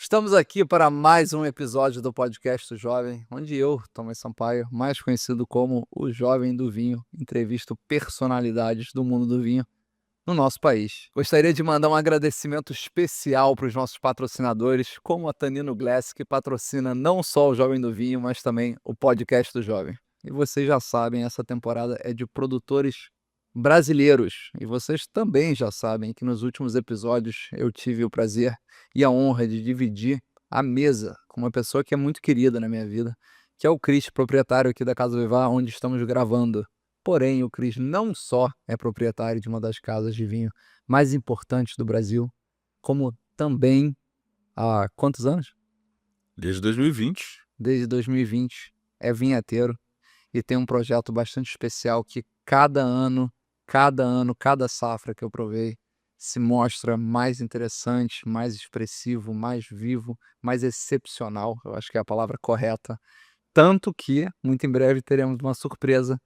Estamos aqui para mais um episódio do Podcast do Jovem, onde eu, Thomas Sampaio, mais conhecido como o Jovem do Vinho, entrevisto personalidades do mundo do vinho no nosso país. Gostaria de mandar um agradecimento especial para os nossos patrocinadores, como a Tanino Glass, que patrocina não só o Jovem do Vinho, mas também o Podcast do Jovem. E vocês já sabem, essa temporada é de produtores brasileiros. E vocês também já sabem que nos últimos episódios eu tive o prazer e a honra de dividir a mesa com uma pessoa que é muito querida na minha vida, que é o Cris, proprietário aqui da Casa Vivá, onde estamos gravando. Porém, o Cris não só é proprietário de uma das casas de vinho mais importantes do Brasil, como também há quantos anos? Desde 2020. Desde 2020 é vinhateiro e tem um projeto bastante especial que cada safra que eu provei se mostra mais interessante, mais expressivo, mais vivo, mais excepcional, eu acho que é a palavra correta. Tanto que, muito em breve, teremos uma surpresa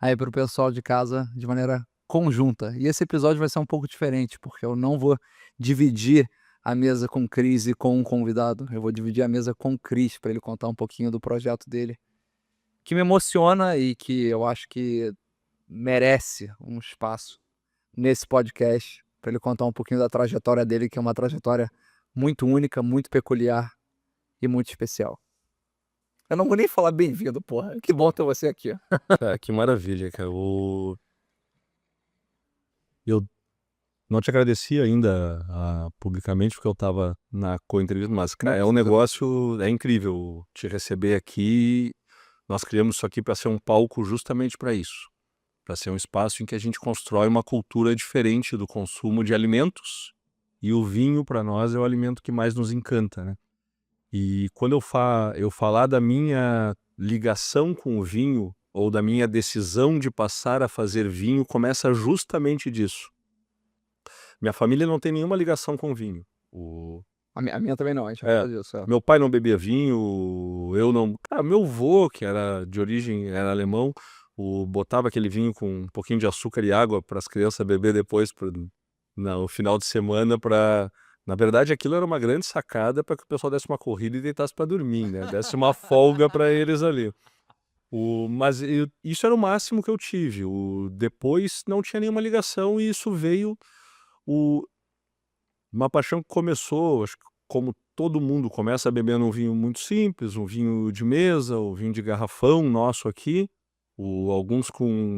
aí para o pessoal de casa de maneira conjunta. E esse episódio vai ser um pouco diferente, porque eu não vou dividir a mesa com o Cris e com um convidado, eu vou dividir a mesa com o Cris para ele contar um pouquinho do projeto dele, que me emociona e que eu acho que merece um espaço nesse podcast para ele contar um pouquinho da trajetória dele, que é uma trajetória muito única, muito peculiar e muito especial. Eu não vou nem falar bem-vindo, porra. Que bom ter você aqui. Cara, que maravilha, cara. Eu não te agradeci ainda publicamente porque eu estava na co-entrevista, mas, cara, é um negócio, é incrível te receber aqui. Nós criamos isso aqui para ser um palco justamente para isso, para ser um espaço em que a gente constrói uma cultura diferente do consumo de alimentos, e o vinho, para nós, é o alimento que mais nos encanta, né? E quando eu falar da minha ligação com o vinho, ou da minha decisão de passar a fazer vinho, começa justamente disso. Minha família não tem nenhuma ligação com vinho. A minha também não, a gente vai falar disso. Meu pai não bebia vinho, eu não... Cara, meu avô, que era de origem, era alemão, botava aquele vinho com um pouquinho de açúcar e água para as crianças beber depois, no final de semana, para... Na verdade, aquilo era uma grande sacada para que o pessoal desse uma corrida e deitasse para dormir, né? Desse uma folga para eles ali. Mas isso era o máximo que eu tive. Depois não tinha nenhuma ligação, e isso veio... Uma paixão que começou, acho que como todo mundo começa bebendo um vinho muito simples, um vinho de mesa, um vinho de garrafão nosso aqui. Alguns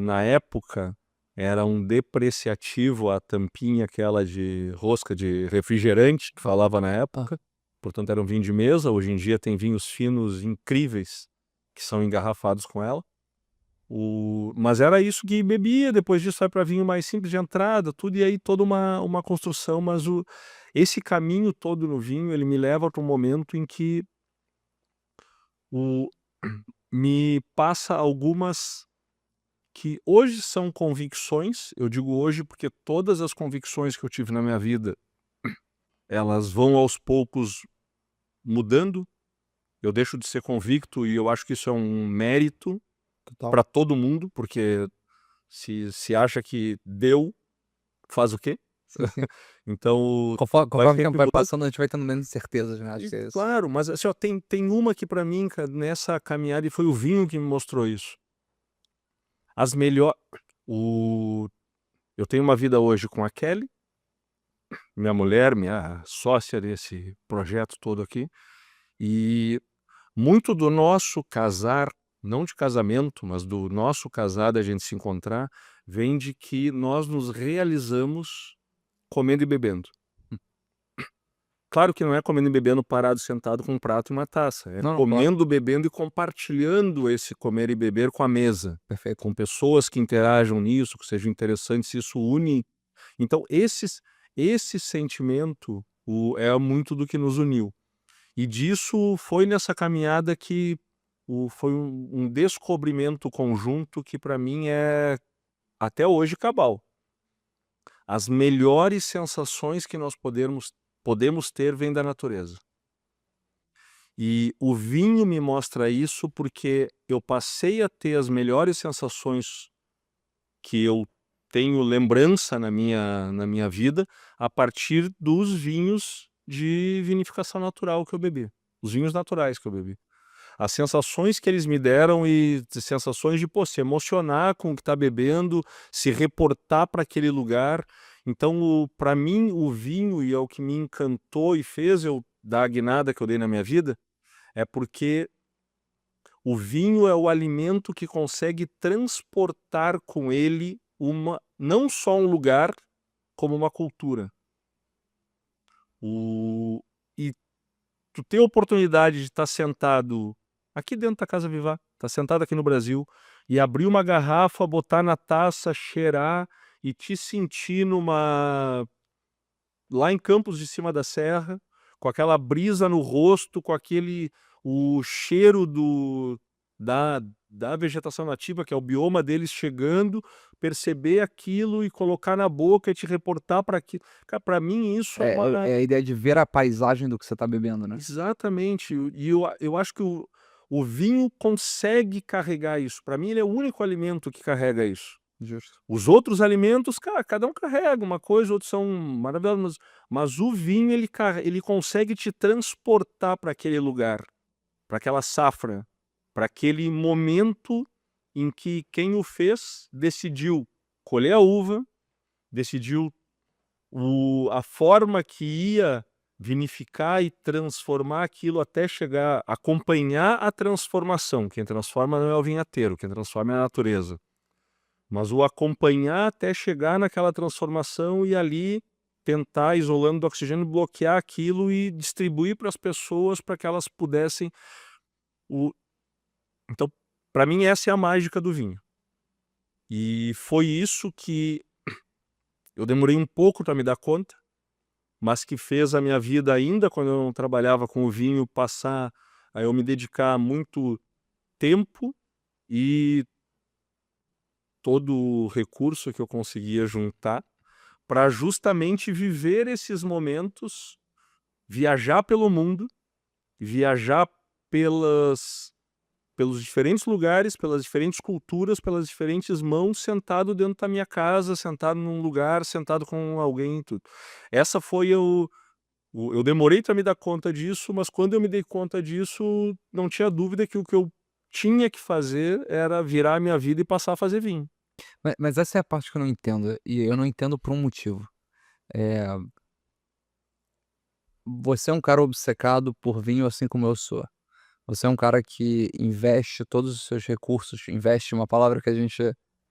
na época, era um depreciativo a tampinha aquela de rosca de refrigerante, que falava na época. Portanto, era um vinho de mesa. Hoje em dia tem vinhos finos incríveis que são engarrafados com ela. Mas era isso que bebia. Depois disso vai para vinho mais simples de entrada, tudo, e aí toda uma construção. Mas esse caminho todo no vinho, ele me leva para um momento em que me passa algumas que hoje são convicções. Eu digo hoje porque todas as convicções que eu tive na minha vida, elas vão aos poucos mudando. Eu deixo de ser convicto, e eu acho que isso é um mérito para todo mundo, porque se acha que deu, faz o quê? Sim, sim. Então, Conforme o tempo vai passando, a gente vai tendo menos certezas, né? Acho que é isso. Claro, mas assim, ó, tem uma que para mim, cara, nessa caminhada, e foi o vinho que me mostrou isso. Eu tenho uma vida hoje com a Kelly, minha mulher, minha sócia desse projeto todo aqui, e muito do nosso casar, não de casamento, mas do nosso casar, da gente se encontrar, vem de que nós nos realizamos comendo e bebendo. Claro que não é comendo e bebendo parado, sentado com um prato e uma taça. É comendo, bebendo e compartilhando esse comer e beber com a mesa. Perfeito. Com pessoas que interajam nisso, que sejam interessantes, isso une. Então, esse sentimento é muito do que nos uniu. E disso foi nessa caminhada que foi um descobrimento conjunto que para mim é, até hoje, cabal. As melhores sensações que nós podemos ter vêm da natureza. E o vinho me mostra isso porque eu passei a ter as melhores sensações que eu tenho lembrança na minha vida a partir dos vinhos de vinificação natural que eu bebi. Os vinhos naturais que eu bebi. As sensações que eles me deram e sensações de, pô, se emocionar com o que tá bebendo, se reportar para aquele lugar. Então, para mim, o vinho, e é o que me encantou e fez eu dar a guinada que eu dei na minha vida, é porque o vinho é o alimento que consegue transportar com ele não só um lugar, como uma cultura. E tu ter a oportunidade de estar sentado aqui dentro da Casa Vivá, estar sentado aqui no Brasil, e abrir uma garrafa, botar na taça, cheirar e te sentir lá em Campos de Cima da Serra, com aquela brisa no rosto, com o cheiro da vegetação nativa, que é o bioma deles chegando, perceber aquilo e colocar na boca e te reportar para aquilo. Cara, para mim isso é uma... É a ideia de ver a paisagem do que você tá bebendo, né? Exatamente. E eu acho que o vinho consegue carregar isso. Para mim ele é o único alimento que carrega isso. Justo. Os outros alimentos, cara, cada um carrega uma coisa, outros são maravilhosos, mas o vinho ele consegue te transportar para aquele lugar, para aquela safra, para aquele momento em que quem o fez decidiu colher a uva, decidiu a forma que ia vinificar e transformar aquilo até chegar, acompanhar a transformação. Quem transforma não é o vinhateiro, quem transforma é a natureza. Mas o acompanhar até chegar naquela transformação e ali tentar, isolando do oxigênio, bloquear aquilo e distribuir para as pessoas para que elas pudessem... Então, para mim, essa é a mágica do vinho. E foi isso que eu demorei um pouco para me dar conta, mas que fez a minha vida, ainda quando eu não trabalhava com o vinho, passar a eu me dedicar muito tempo e todo o recurso que eu conseguia juntar para justamente viver esses momentos, viajar pelo mundo, viajar pelos diferentes lugares, pelas diferentes culturas, pelas diferentes mãos, sentado dentro da minha casa, sentado num lugar, sentado com alguém, tudo. Essa foi eu demorei para me dar conta disso, mas quando eu me dei conta disso, não tinha dúvida que o que eu tinha que fazer era virar a minha vida e passar a fazer vinho. Mas essa é a parte que eu não entendo, e eu não entendo por um motivo. Eh, Você é um cara obcecado por vinho, assim como eu sou. Você é um cara que investe todos os seus recursos, investe, uma palavra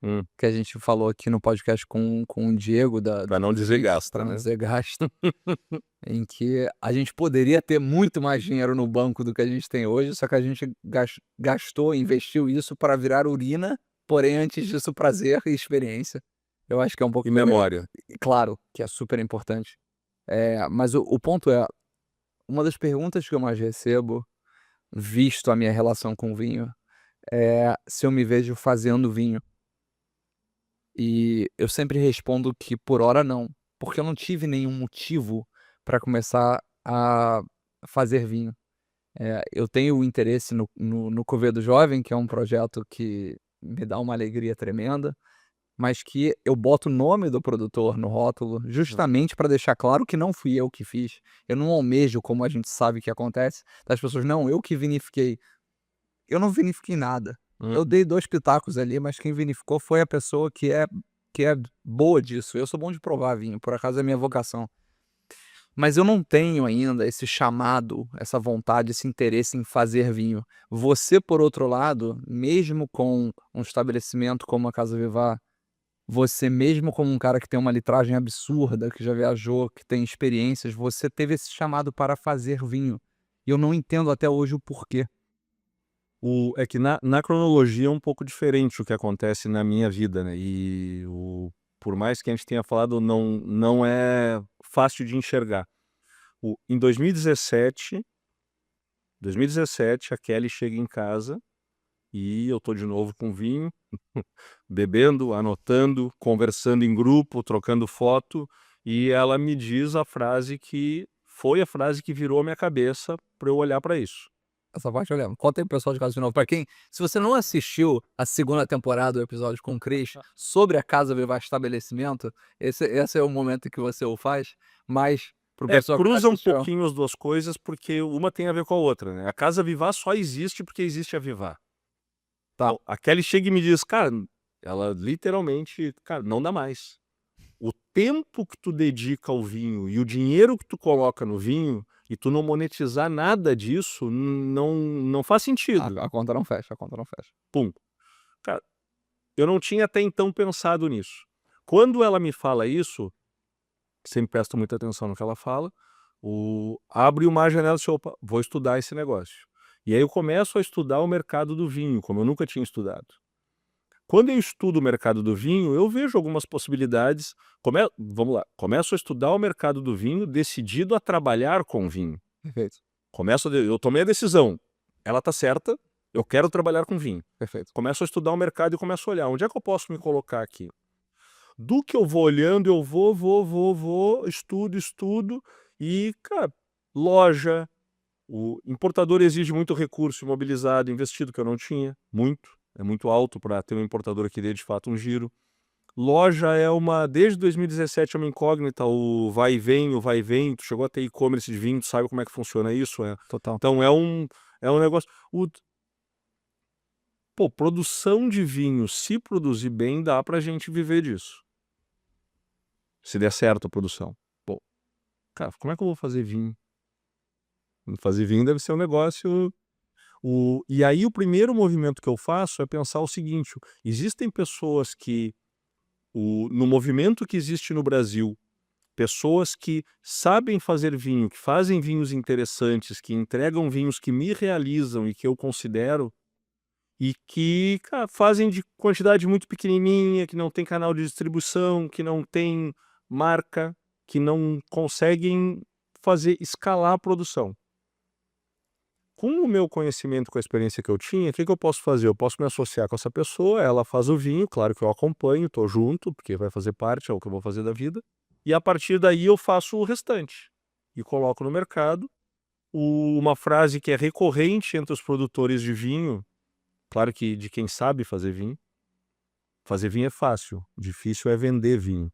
Hum. que a gente falou aqui no podcast com o Diego Pra não dizer gasta, para não né? dizer gasta, em que a gente poderia ter muito mais dinheiro no banco do que a gente tem hoje, só que a gente gastou, investiu isso para virar urina, porém antes disso prazer e experiência. Eu acho que é um pouco E memória. claro que é super importante. Mas o ponto é, uma das perguntas que eu mais recebo, visto a minha relação com o vinho, é se eu me vejo fazendo vinho. E eu sempre respondo que por hora não, porque eu não tive nenhum motivo para começar a fazer vinho. Eu tenho interesse no Covedo Jovem, que é um projeto que me dá uma alegria tremenda, mas que eu boto o nome do produtor no rótulo justamente para deixar claro que não fui eu que fiz. Eu não almejo, como a gente sabe que acontece, das pessoas: "Não, eu que vinifiquei". Eu não vinifiquei nada. Eu dei 2 pitacos ali, mas quem vinificou foi a pessoa que é boa disso. Eu sou bom de provar vinho, por acaso é minha vocação. Mas eu não tenho ainda esse chamado, essa vontade, esse interesse em fazer vinho. Você, por outro lado, mesmo com um estabelecimento como a Casa Vivá, você mesmo como um cara que tem uma litragem absurda, que já viajou, que tem experiências, você teve esse chamado para fazer vinho. E eu não entendo até hoje o porquê. É que na cronologia é um pouco diferente o que acontece na minha vida, né, por mais que a gente tenha falado, não é fácil de enxergar. Em 2017, a Kelly chega em casa e eu tô de novo com vinho, bebendo, anotando, conversando em grupo, trocando foto, e ela me diz a frase que foi a frase que virou a minha cabeça para eu olhar para isso. Essa parte eu lembro. Conta aí pro pessoal de casa de novo. Pra quem, se você não assistiu a segunda temporada do episódio com o Cris sobre a Casa Vivá Estabelecimento, esse é o momento que você o faz, mas Pro pessoal que tá Cruza um assistindo. pouquinho as duas coisas, porque uma tem a ver com a outra, né? A Casa Vivaz só existe porque existe a Vivaz. Tá. Então, a Kelly chega e me diz, cara, ela literalmente, cara, não dá mais. O tempo que tu dedica ao vinho e o dinheiro que tu coloca no vinho e tu não monetizar nada disso, não faz sentido. A conta não fecha, a conta não fecha. Pum. Cara, eu não tinha até então pensado nisso. Quando ela me fala isso, sempre presto muita atenção no que ela fala, abre uma janela e diz, opa, vou estudar esse negócio. E aí eu começo a estudar o mercado do vinho, como eu nunca tinha estudado. Quando eu estudo o mercado do vinho, eu vejo algumas possibilidades. Vamos lá, começo a estudar o mercado do vinho decidido a trabalhar com vinho. Perfeito, Eu tomei a decisão, ela tá certa, eu quero trabalhar com vinho. perfeito. Começo a estudar o mercado e começo a olhar, onde é que eu posso me colocar aqui? Do que eu vou olhando, eu vou, estudo, e, cara, loja, o importador exige muito recurso imobilizado, investido, que eu não tinha, é muito alto para ter um importador que dê de fato um giro. Loja desde 2017 é uma incógnita, o vai e vem, tu chegou a ter e-commerce de vinho, tu sabe como é que funciona isso, Total. Então é um negócio, produção de vinho, se produzir bem, dá pra gente viver disso. Se der certo a produção. Pô, cara, como é que eu vou fazer vinho? Fazer vinho deve ser um negócio. E aí o primeiro movimento que eu faço é pensar o seguinte: existem pessoas que, no movimento que existe no Brasil, pessoas que sabem fazer vinho, que fazem vinhos interessantes, que entregam vinhos que me realizam e que eu considero, e que, cara, fazem de quantidade muito pequenininha, que não tem canal de distribuição, que não tem marca, que não conseguem escalar a produção. Com o meu conhecimento, com a experiência que eu tinha, o que eu posso fazer? Eu posso me associar com essa pessoa, ela faz o vinho, claro que eu acompanho, estou junto, porque vai fazer parte, é o que eu vou fazer da vida, e a partir daí eu faço o restante e coloco no mercado. Uma frase que é recorrente entre os produtores de vinho, claro que de quem sabe fazer vinho é fácil, difícil é vender vinho.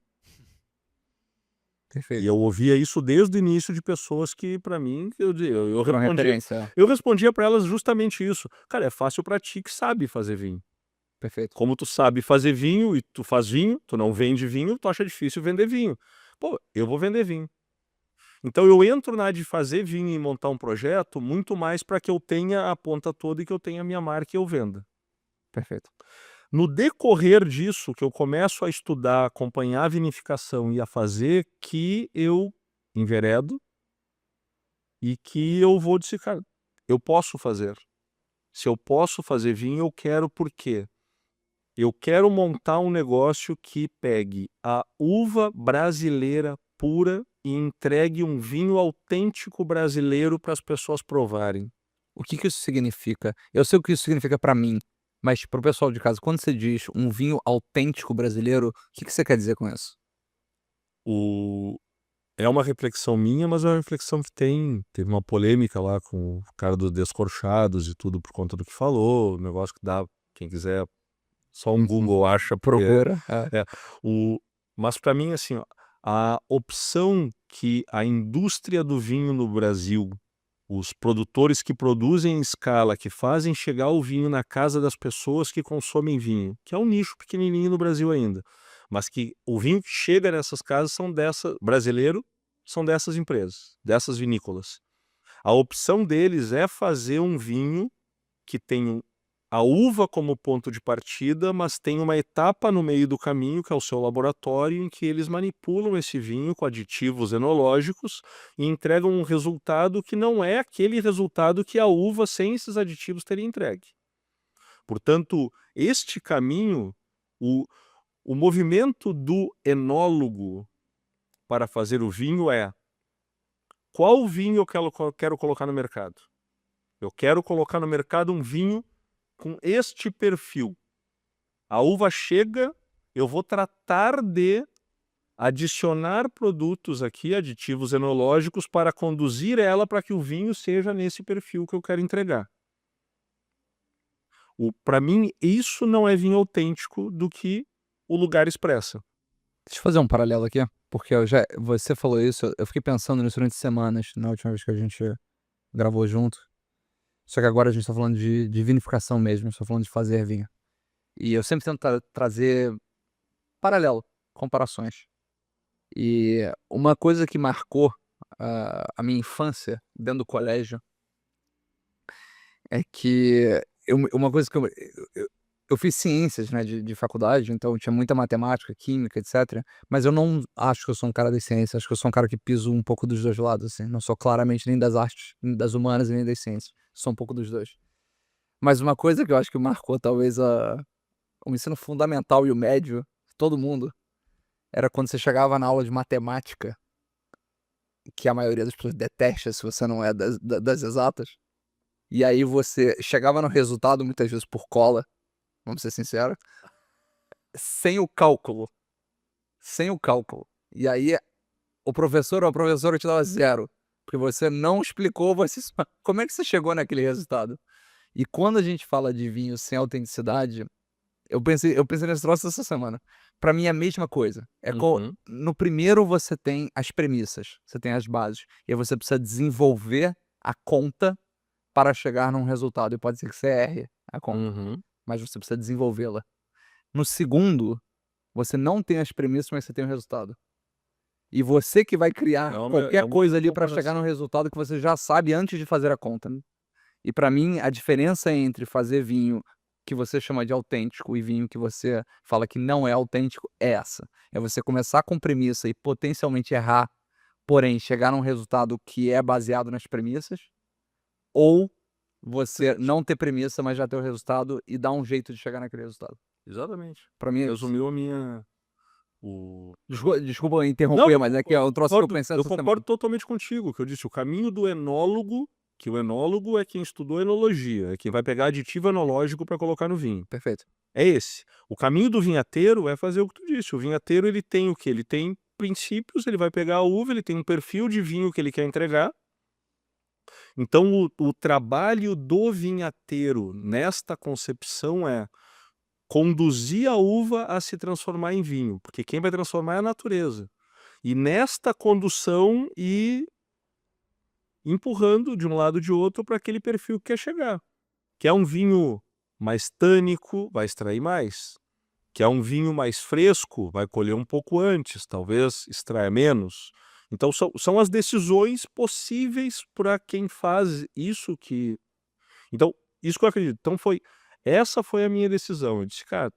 E Perfeito. eu ouvia isso desde o início de pessoas que, para mim, Uma referência. eu respondia para elas justamente isso. Cara, é fácil para ti que sabe fazer vinho. Perfeito. Como tu sabe fazer vinho e tu faz vinho, tu não vende vinho, tu acha difícil vender vinho. Pô, eu vou vender vinho. Então eu entro na de fazer vinho e montar um projeto muito mais para que eu tenha a ponta toda e que eu tenha a minha marca e eu venda. Perfeito. No decorrer disso, que eu começo a estudar, acompanhar a vinificação e a fazer, que eu enveredo e que eu vou dizer, cara, eu posso fazer. Se eu posso fazer vinho, eu quero por quê? Eu quero montar um negócio que pegue a uva brasileira pura e entregue um vinho autêntico brasileiro para as pessoas provarem. O que isso significa? Eu sei o que isso significa pra mim, mas pro pessoal de casa, quando você diz um vinho autêntico brasileiro, o que você quer dizer com isso? É uma reflexão minha, mas é uma reflexão que teve uma polêmica lá com o cara dos Descorchados e tudo por conta do que falou, o negócio que dá, quem quiser, só um Google acha, porque Procura. mas para mim, assim, ó, a opção que a indústria do vinho no Brasil, os produtores que produzem em escala, que fazem chegar o vinho na casa das pessoas que consomem vinho, que é um nicho pequenininho no Brasil ainda, mas que o vinho que chega nessas casas brasileiro, são dessas empresas, dessas vinícolas. A opção deles é fazer um vinho que tem a uva como ponto de partida, mas tem uma etapa no meio do caminho, que é o seu laboratório, em que eles manipulam esse vinho com aditivos enológicos e entregam um resultado que não é aquele resultado que a uva sem esses aditivos teria entregue. Portanto, este caminho, o movimento do enólogo para fazer o vinho é: qual vinho eu quero colocar no mercado? Eu quero colocar no mercado um vinho com este perfil. A uva chega, eu vou tratar de adicionar produtos aqui, aditivos enológicos, para conduzir ela para que o vinho seja nesse perfil que eu quero entregar. Para mim, isso não é vinho autêntico do que o lugar expressa. Deixa eu fazer um paralelo aqui. porque você falou isso, eu fiquei pensando nisso durante semanas, na última vez que a gente gravou junto. Só que agora a gente tá falando de vinificação mesmo, estou falando de fazer vinho. E eu sempre tento trazer paralelo, comparações. E uma coisa que marcou a minha infância dentro do colégio é que uma coisa que eu fiz ciências, né, de faculdade, então tinha muita matemática, química, etc. Mas eu não acho que eu sou um cara das ciências, acho que eu sou um cara que piso um pouco dos dois lados, assim. Não sou claramente nem das artes, nem das humanas e nem das ciências. Sou um pouco dos dois. Mas uma coisa que eu acho que marcou talvez o ensino fundamental e o médio, todo mundo, era quando você chegava na aula de matemática, que a maioria das pessoas detesta se você não é das exatas. E aí você chegava no resultado, muitas vezes por cola, vamos ser sinceros, sem o cálculo. Sem o cálculo. E aí o professor ou a professora te dava 0, porque você não explicou, como é que você chegou naquele resultado. E quando a gente fala de vinho sem autenticidade, eu pensei nesse troço essa semana. Pra mim é a mesma coisa. Uhum. No primeiro você tem as premissas, você tem as bases, e aí você precisa desenvolver a conta para chegar num resultado. E pode ser que você erre a conta, Uhum. mas você precisa desenvolvê-la. No segundo, você não tem as premissas, mas você tem o resultado. E você que vai criar qualquer uma coisa ali boa para comparação. chegar no resultado que você já sabe antes de fazer a conta, né. E para mim, a diferença entre fazer vinho que você chama de autêntico e vinho que você fala que não é autêntico é essa. É você começar com premissa e potencialmente errar, porém chegar num resultado que é baseado nas premissas, ou você não ter premissa, mas já ter o resultado e dar um jeito de chegar naquele resultado. Exatamente. Para mim é isso. Resumiu a minha o Desculpa Não, interromper, mas é que é um troço que eu pensei eu essa semana. concordo totalmente contigo, que eu disse, o caminho do enólogo, que o enólogo é quem estudou enologia, é quem vai pegar aditivo enológico para colocar no vinho. Perfeito. É esse. O caminho do vinhateiro é fazer o que tu disse, o vinhateiro ele tem o quê? Ele tem princípios, ele vai pegar a uva, ele tem um perfil de vinho que ele quer entregar. Então o trabalho do vinhateiro nesta concepção é conduzir a uva a se transformar em vinho, porque quem vai transformar é a natureza. E nesta condução ir empurrando de um lado ou de outro para aquele perfil que quer chegar. Que é um vinho mais tânico, vai extrair mais. Que é um vinho mais fresco, vai colher um pouco antes, talvez extraia menos. Então são as decisões possíveis para quem faz isso que... Então, isso que eu acredito. Então essa foi a minha decisão. Eu disse, cara,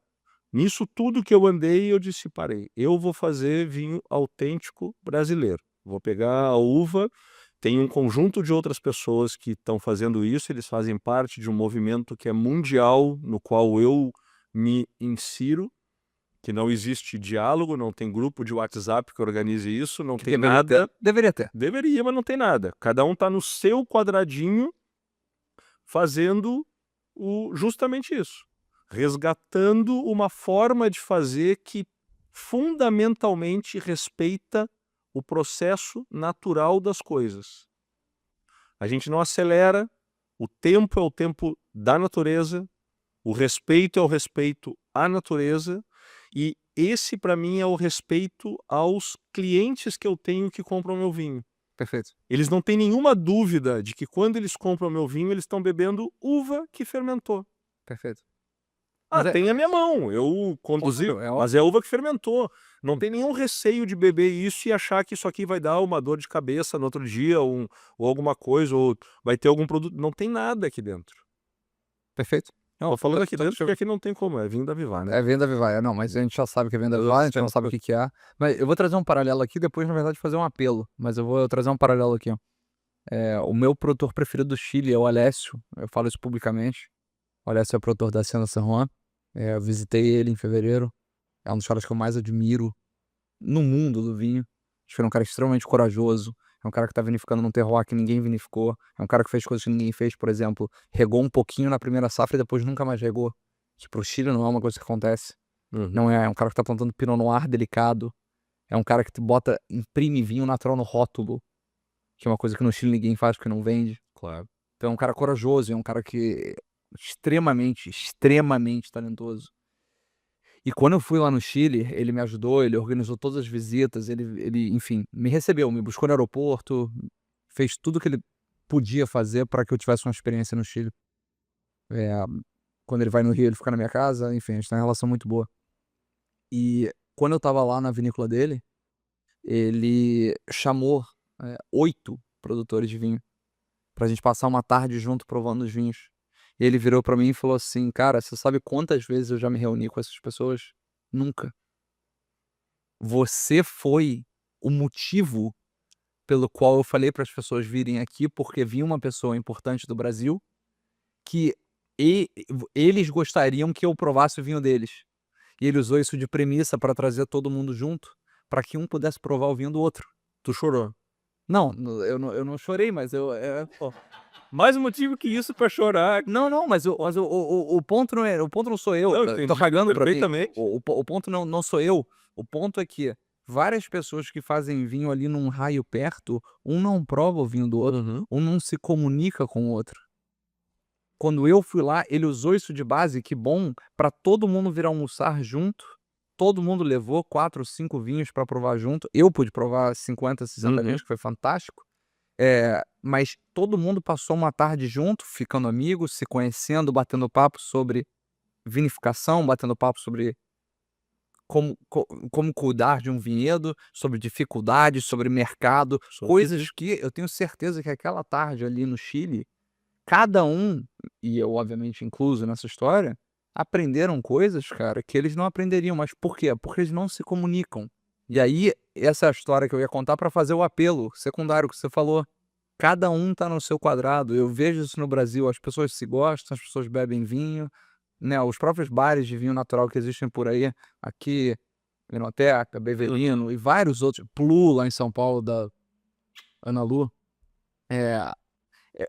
nisso tudo que eu andei, eu disse, parei, eu vou fazer vinho autêntico brasileiro. Vou pegar a uva, tem um conjunto de outras pessoas que estão fazendo isso, eles fazem parte de um movimento que é mundial, no qual eu me insiro, que não existe diálogo, não tem grupo de WhatsApp que organize isso, não tem nada. Deveria ter. Deveria, mas não tem nada. Cada um está no seu quadradinho fazendo justamente isso. Resgatando uma forma de fazer que fundamentalmente respeita o processo natural das coisas. A gente não acelera, o tempo é o tempo da natureza, o respeito é o respeito à natureza, e esse para mim é o respeito aos clientes que eu tenho que compram meu vinho. Perfeito. Eles não têm nenhuma dúvida de que quando eles compram meu vinho, eles estão bebendo uva que fermentou. Perfeito. Ah, tem a minha mão, eu conduzi, Claro, mas é a uva que fermentou. Não tem nenhum receio de beber isso e achar que isso aqui vai dar uma dor de cabeça no outro dia, ou alguma coisa, ou vai ter algum produto. Não tem nada aqui dentro. Perfeito. Tô falando aqui dentro Show. porque aqui não tem como, é vinho da Vivar, né? É venda Vivaia. Não, mas a gente já sabe que é venda Vivaia, a gente não sabe o que é. Mas eu vou trazer um paralelo aqui, depois, na verdade, fazer um apelo. Mas eu vou trazer um paralelo aqui, ó. O meu produtor preferido do Chile é o Alessio. Eu falo isso publicamente. O Alessio é o produtor da Hacienda San Juan. Eu visitei ele em fevereiro. É um dos caras que eu mais admiro no mundo do vinho. Acho que ele é um cara extremamente corajoso. É um cara que tá vinificando num terroir que ninguém vinificou. É um cara que fez coisas que ninguém fez, por exemplo. Regou um pouquinho na primeira safra e depois nunca mais regou. Que pro Chile não é uma coisa que acontece. Não é um cara que tá plantando Pinot Noir delicado. É um cara que imprime vinho natural no rótulo. Que é uma coisa que no Chile ninguém faz porque não vende. Claro. Então é um cara corajoso, é um cara que extremamente, extremamente talentoso. E quando eu fui lá no Chile, ele me ajudou, ele organizou todas as visitas, ele, enfim, me recebeu, me buscou no aeroporto, fez tudo que ele podia fazer para que eu tivesse uma experiência no Chile. Eh, Quando ele vai no Rio, ele fica na minha casa, enfim, a gente tem uma relação muito boa. E quando eu estava lá na vinícola dele, ele chamou, 8 produtores de vinho pra gente passar uma tarde junto provando os vinhos. E ele virou pra mim e falou assim: "Cara, você sabe quantas vezes eu já me reuni com essas pessoas? Nunca. Você foi o motivo pelo qual eu falei para as pessoas virem aqui, porque vinha uma pessoa importante do Brasil que eles gostariam que eu provasse o vinho deles. E ele usou isso de premissa para trazer todo mundo junto, para que um pudesse provar o vinho do outro." Tu chorou. Não, eu não chorei, mas pô. Mais motivo que isso pra chorar. Não, não, mas o ponto não é, o ponto não sou eu, Não, eu tô entendi cagando pra mim. perfeitamente. O ponto não sou eu, o ponto é que várias pessoas que fazem vinho ali num raio perto, um não prova o vinho do outro, Uhum. um não se comunica com o outro. Quando eu fui lá, ele usou isso de base, que bom, pra todo mundo vir almoçar junto, todo mundo levou 4 ou 5 vinhos pra provar junto, eu pude provar 50, 60 Uhum. vinhos, que foi fantástico. Mas todo mundo passou uma tarde junto, ficando amigos, se conhecendo, batendo papo sobre vinificação, batendo papo sobre como cuidar de um vinhedo, sobre dificuldades, sobre mercado, coisas que eu tenho certeza que aquela tarde ali no Chile, cada um, e eu obviamente incluso nessa história, aprenderam coisas, cara, que eles não aprenderiam. Mas por quê? Porque eles não se comunicam. E aí, essa é a história que eu ia contar para fazer o apelo secundário que você falou. Cada um tá no seu quadrado. Eu vejo isso no Brasil, as pessoas se gostam, as pessoas bebem vinho, né, os próprios bares de vinho natural que existem por aí, aqui, Vinoteca, Bevelino e vários outros, Plu, lá em São Paulo, da Ana Lu. Eh eh,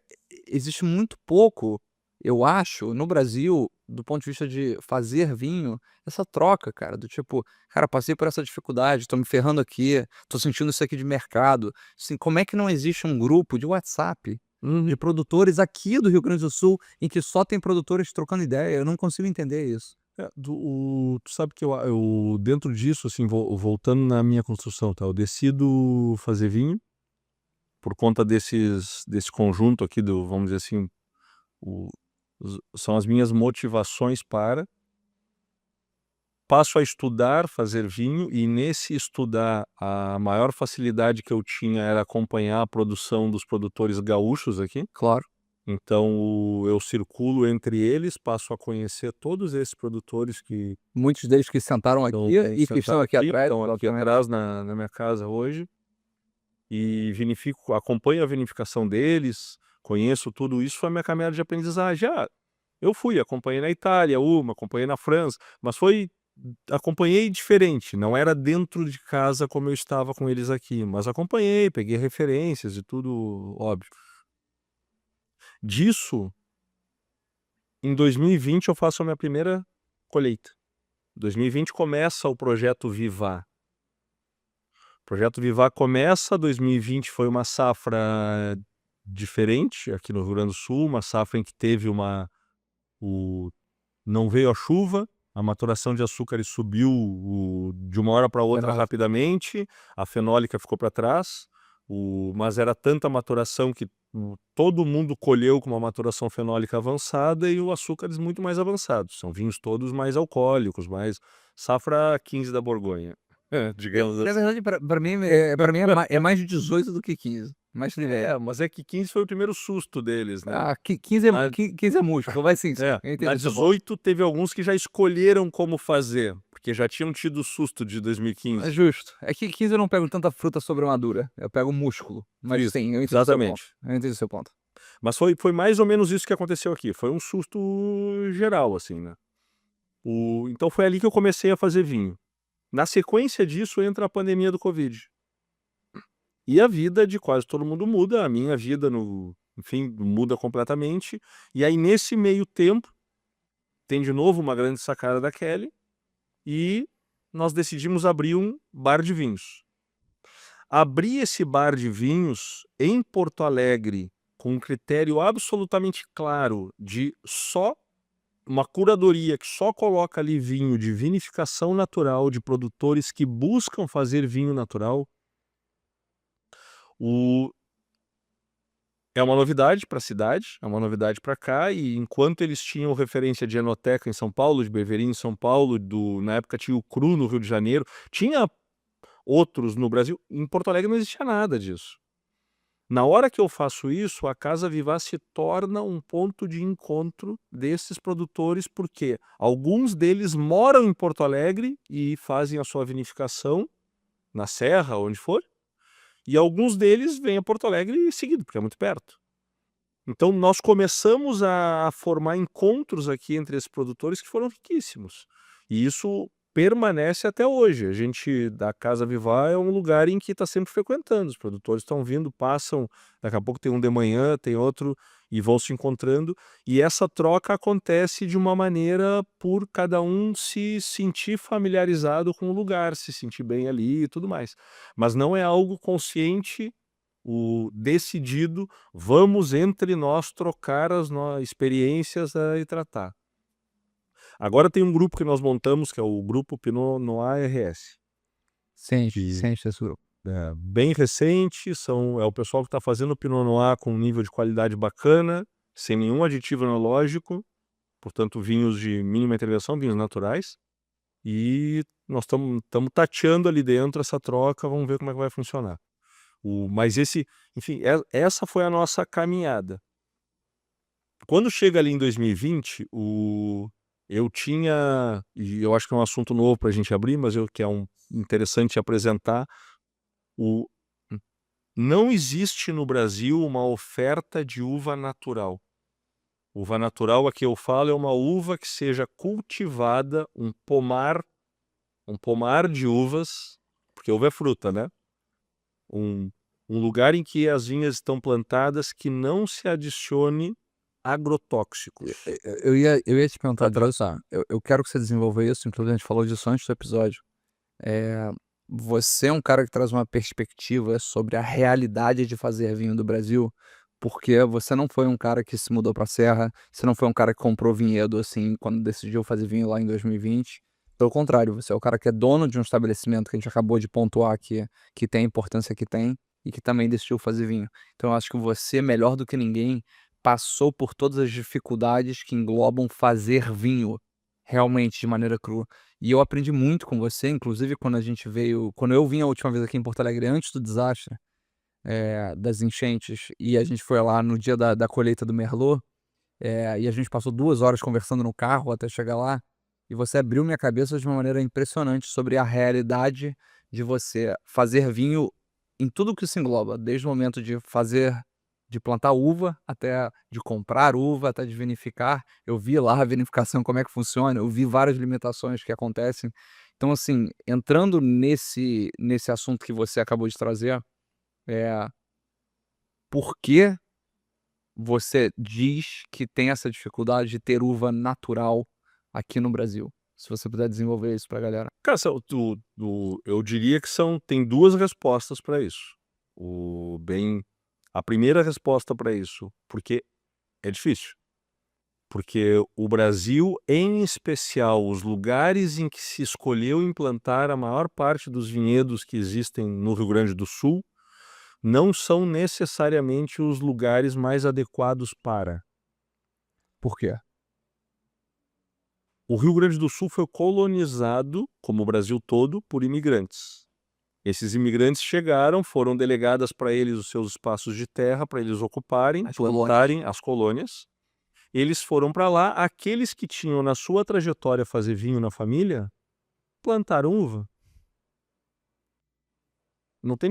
Existe muito pouco, eu acho, no Brasil, do ponto de vista de fazer vinho, essa troca, cara, do tipo: "Cara, passei por essa dificuldade, tô me ferrando aqui, tô sentindo isso aqui de mercado." Assim, como é que não existe um grupo de WhatsApp Uhum. de produtores aqui do Rio Grande do Sul, em que só tem produtores trocando ideia? Eu não consigo entender isso. Tu sabe que eu dentro disso, assim, voltando na minha construção, tá, eu decido fazer vinho, por conta desse conjunto aqui do, vamos dizer assim, o são as minhas motivações para. Passo a estudar fazer vinho e nesse estudar, a maior facilidade que eu tinha era acompanhar a produção dos produtores gaúchos aqui. Claro. Então eu circulo entre eles, passo a conhecer todos esses produtores que Muitos deles que sentaram estão aqui e que estão aqui atrás, estão aqui exatamente. atrás na minha casa hoje, e vinifico, acompanho a vinificação deles, conheço tudo isso, foi a minha caminhada de aprendizagem. Eu fui, acompanhei na Itália acompanhei na França, mas acompanhei diferente, não era dentro de casa como eu estava com eles aqui, mas acompanhei, peguei referências e tudo, óbvio. Disso, em 2020 eu faço a minha primeira colheita. 2020 começa o projeto Vivar. O projeto Vivar começa, 2020 foi uma safra diferente aqui no Rio Grande do Sul, uma safra em que teve não veio a chuva, a maturação de açúcares subiu de uma hora para outra Fenólica. rapidamente, a fenólica ficou para trás, mas era tanta maturação que todo mundo colheu com uma maturação fenólica avançada e os açúcares muito mais avançados. São vinhos todos mais alcoólicos, mais safra 15 da Borgonha, digamos Na assim. verdade, pra mim, pra mim é mais de 18 do que 15, mas tudo bem. Mas é que 15 foi o primeiro susto deles, né. 15 é músculo, vai sim, eu Na entendo esse ponto. 18 teve alguns que já escolheram como fazer, porque já tinham tido o susto de É 2015. justo. É que 15 eu não pego tanta fruta sobremadura, eu pego músculo. Mas Isso, sim, eu entendo o seu ponto, exatamente. eu entendo o seu ponto. Mas foi mais ou menos isso que aconteceu aqui, foi um susto geral, assim, né. Então foi ali que eu comecei a fazer vinho. Na sequência disso entra a pandemia do covid. E a vida de quase todo mundo muda, a minha vida enfim, muda completamente. E aí nesse meio tempo, tem de novo uma grande sacada da Kelly, e nós decidimos abrir um bar de vinhos. Abrir esse bar de vinhos em Porto Alegre, com um critério absolutamente claro de só uma curadoria que só coloca ali vinho de vinificação natural, de produtores que buscam fazer vinho natural, o é uma novidade para a cidade, é uma novidade para cá, e enquanto eles tinham referência de enoteca em São Paulo, de Beverinho em São Paulo, na época tinha o Cru no Rio de Janeiro, tinha outros no Brasil, em Porto Alegre não existia nada disso. Na hora que eu faço isso, a Casa Vivaz se torna um ponto de encontro desses produtores, porque alguns deles moram em Porto Alegre e fazem a sua vinificação na Serra, onde for, e alguns deles vêm a Porto Alegre seguido, porque é muito perto. Então nós começamos a formar encontros aqui entre esses produtores que foram riquíssimos. E isso permanece até hoje. A gente, da Casa Vivaz, é um lugar em que está sempre frequentando. Os produtores estão vindo, passam, daqui a pouco tem um de manhã, tem outro, e vão se encontrando. E essa troca acontece de uma maneira por cada um se sentir familiarizado com o lugar, se sentir bem ali e tudo mais. Mas não é algo consciente, o decidido, vamos entre nós trocar as experiências e tratar. Agora tem um grupo que nós montamos, que é o Grupo Pinot Noir RS. Sente Que esse grupo. é bem recente, é o pessoal que está fazendo Pinot Noir com um nível de qualidade bacana, sem nenhum aditivo enológico, portanto vinhos de mínima intervenção, vinhos naturais. E nós estamos tateando ali dentro essa troca, vamos ver como é que vai funcionar. Mas enfim, essa foi a nossa caminhada. Quando chega ali em 2020, eu tinha, e eu acho que é um assunto novo para a gente abrir, mas que é interessante apresentar, não existe no Brasil uma oferta de uva natural. Uva natural, a que eu falo, é uma uva que seja cultivada, um pomar de uvas, porque uva é fruta, né? Um lugar em que as vinhas estão plantadas que não se adicione agrotóxicos. Eu ia te perguntar Pra disso. Eu quero que você desenvolva isso, inclusive a gente falou disso antes do episódio. Você é um cara que traz uma perspectiva sobre a realidade de fazer vinho do Brasil, porque você não foi um cara que se mudou pra serra, você não foi um cara que comprou vinhedo, assim, quando decidiu fazer vinho lá em 2020. Pelo contrário, você é o cara que é dono de um estabelecimento que a gente acabou de pontuar aqui, que tem a importância que tem e que também decidiu fazer vinho. Então eu acho que você, melhor do que ninguém, passou por todas as dificuldades que englobam fazer vinho, realmente, de maneira crua. E eu aprendi muito com você, inclusive quando eu vim a última vez aqui em Porto Alegre antes do desastre, das enchentes, e a gente foi lá no dia da colheita do Merlot, e a gente passou 2 horas conversando no carro até chegar lá, e você abriu minha cabeça de uma maneira impressionante sobre a realidade de você fazer vinho em tudo que isso engloba, desde o momento de plantar uva, até de comprar uva, até de vinificar. Eu vi lá a vinificação, como é que funciona, eu vi várias limitações que acontecem. Então, assim, entrando nesse assunto que você acabou de trazer, eh, por que você diz que tem essa dificuldade de ter uva natural aqui no Brasil? Se você puder desenvolver isso pra galera. Cara, eu diria que tem 2 respostas para isso. A primeira resposta para isso, porque é difícil. Porque o Brasil, em especial, os lugares em que se escolheu implantar a maior parte dos vinhedos que existem no Rio Grande do Sul, não são necessariamente os lugares mais adequados para. Por quê? O Rio Grande do Sul foi colonizado, como o Brasil todo, por imigrantes. Esses imigrantes chegaram, foram delegadas para eles os seus espaços de terra, para eles ocuparem, plantarem as colônias. Eles foram para lá, aqueles que tinham na sua trajetória fazer vinho na família, plantaram uva. Não tem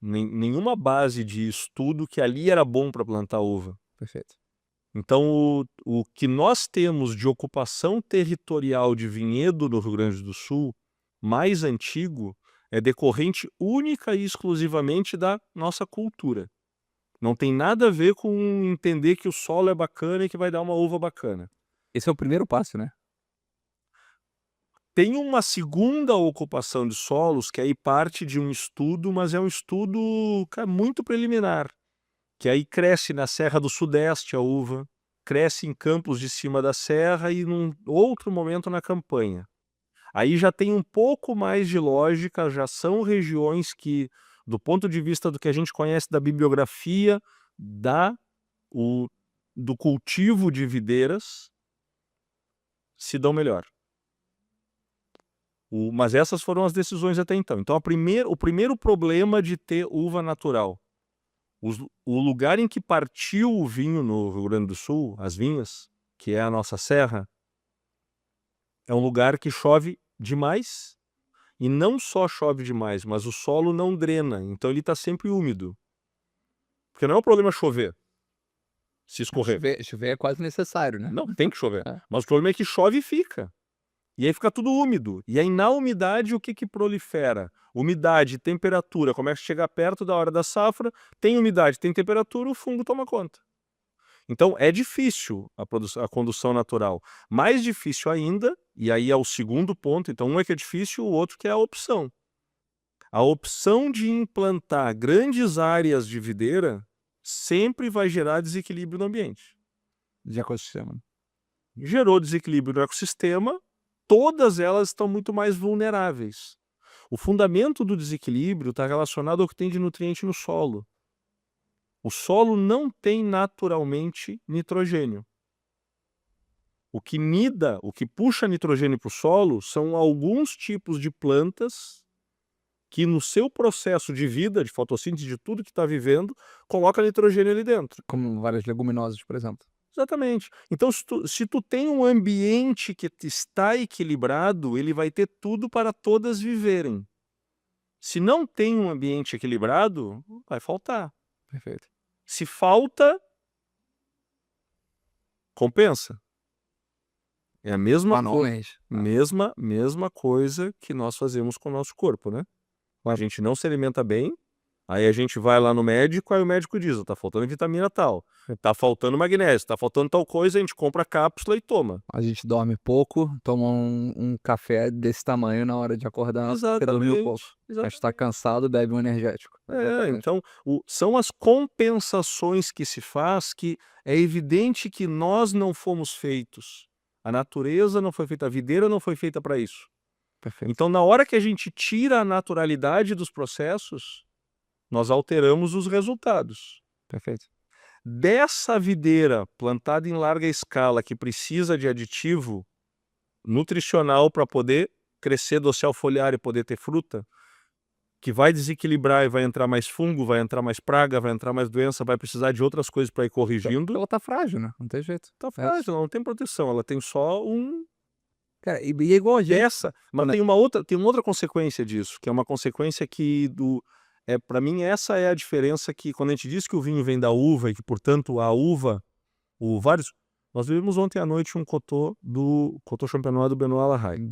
nenhuma base de estudo que ali era bom para plantar uva. Perfeito. Então, o que nós temos de ocupação territorial de vinhedo no Rio Grande do Sul, mais antigo, é decorrente única e exclusivamente da nossa cultura. Não tem nada a ver com entender que o solo é bacana e que vai dar uma uva bacana. Esse é o primeiro passo, né? Tem uma segunda ocupação de solos que aí parte de um estudo, mas é um estudo, cara, muito preliminar, que aí cresce na Serra do Sudeste a uva, cresce em campos de cima da serra e num outro momento na campanha. Aí já tem um pouco mais de lógica, já são regiões que, do ponto de vista do que a gente conhece da bibliografia, do cultivo de videiras, se dão melhor. Mas essas foram as decisões até então. Então, o primeiro problema de ter uva natural. O lugar em que partiu o vinho no Rio Grande do Sul, as vinhas, que é a nossa serra, é um lugar que chove demais, e não só chove demais, mas o solo não drena, então ele está sempre úmido. Porque não é um problema chover, se escorrer. Chover é quase necessário, né? Não, tem que chover. É. Mas o problema é que chove e fica. E aí fica tudo úmido. E aí na umidade o que prolifera? Umidade, temperatura, começa a chegar perto da hora da safra, tem umidade, tem temperatura, o fungo toma conta. Então é difícil a condução natural. Mais difícil ainda, e aí é o segundo ponto, então um é que é difícil, o outro que é a opção. A opção de implantar grandes áreas de videira sempre vai gerar desequilíbrio no ambiente. De ecossistema. Gerou desequilíbrio no ecossistema, todas elas estão muito mais vulneráveis. O fundamento do desequilíbrio está relacionado ao que tem de nutriente no solo. O solo não tem naturalmente nitrogênio. O que puxa nitrogênio para o solo são alguns tipos de plantas que no seu processo de vida, de fotossíntese, de tudo que está vivendo, coloca nitrogênio ali dentro. Como várias leguminosas, por exemplo. Exatamente. Então, se tu tem um ambiente que está equilibrado, ele vai ter tudo para todas viverem. Se não tem um ambiente equilibrado, vai faltar. Perfeito. Se falta, compensa. É a mesma Anualmente. mesma coisa que nós fazemos com o nosso corpo, né? A gente não se alimenta bem, aí a gente vai lá no médico, aí o médico diz, tá faltando vitamina tal, tá faltando magnésio, tá faltando tal coisa, a gente compra a cápsula e toma. A gente dorme pouco, toma um café desse tamanho na hora de acordar, porque dormiu pouco. A gente tá cansado, bebe um energético. Então, são as compensações que se faz que é evidente que nós não fomos feitos. A natureza não foi feita, a videira não foi feita para isso. Perfeito. Então, na hora que a gente tira a naturalidade dos processos, nós alteramos os resultados. Perfeito. Dessa videira plantada em larga escala, que precisa de aditivo nutricional para poder crescer, docear o folhar e poder ter fruta, que vai desequilibrar e vai entrar mais fungo, vai entrar mais praga, vai entrar mais doença, vai precisar de outras coisas para ir corrigindo. Ela tá frágil, né? Não tem jeito. Tá frágil, ela não tem proteção, ela tem só Cara, e é igual a gente. Mas tem uma outra consequência disso, que é uma consequência que para mim essa é a diferença que quando a gente diz que o vinho vem da uva e que portanto a uva, nós vimos ontem à noite um Cotô Champenois do Benoît Larraille.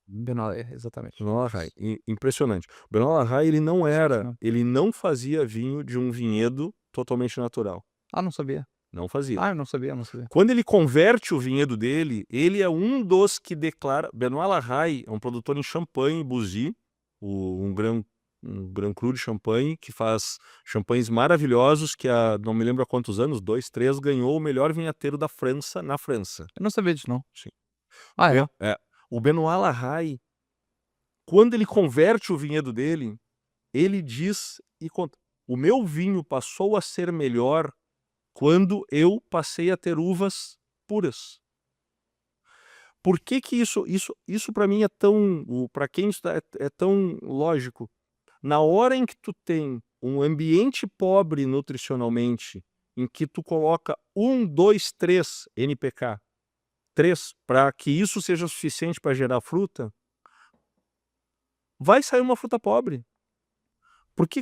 Benoît, exatamente. Benoît Larraille, impressionante. O Benoît Larraille ele não fazia vinho de um vinhedo totalmente natural. Ah, não sabia. Não fazia. Ah, eu não sabia. Quando ele converte o vinhedo dele, ele é um dos que declara... Benoît Larraille é um produtor em Champagne, Bouzy, um Grand Cru de Champagne, que faz champanhes maravilhosos, que há, não me lembro há quantos anos, 2, 3, ganhou o melhor vinhateiro da França, na França. Eu não sabia disso, não. Sim. Ah, é? O Benoît Larraille, quando ele converte o vinhedo dele, ele diz e conta: o meu vinho passou a ser melhor quando eu passei a ter uvas puras. Por que isso para mim é tão, para quem está é tão lógico? Na hora em que tu tem um ambiente pobre nutricionalmente, em que tu coloca 1, 2, 3 NPK, 3, para que isso seja suficiente para gerar fruta, vai sair uma fruta pobre. Porque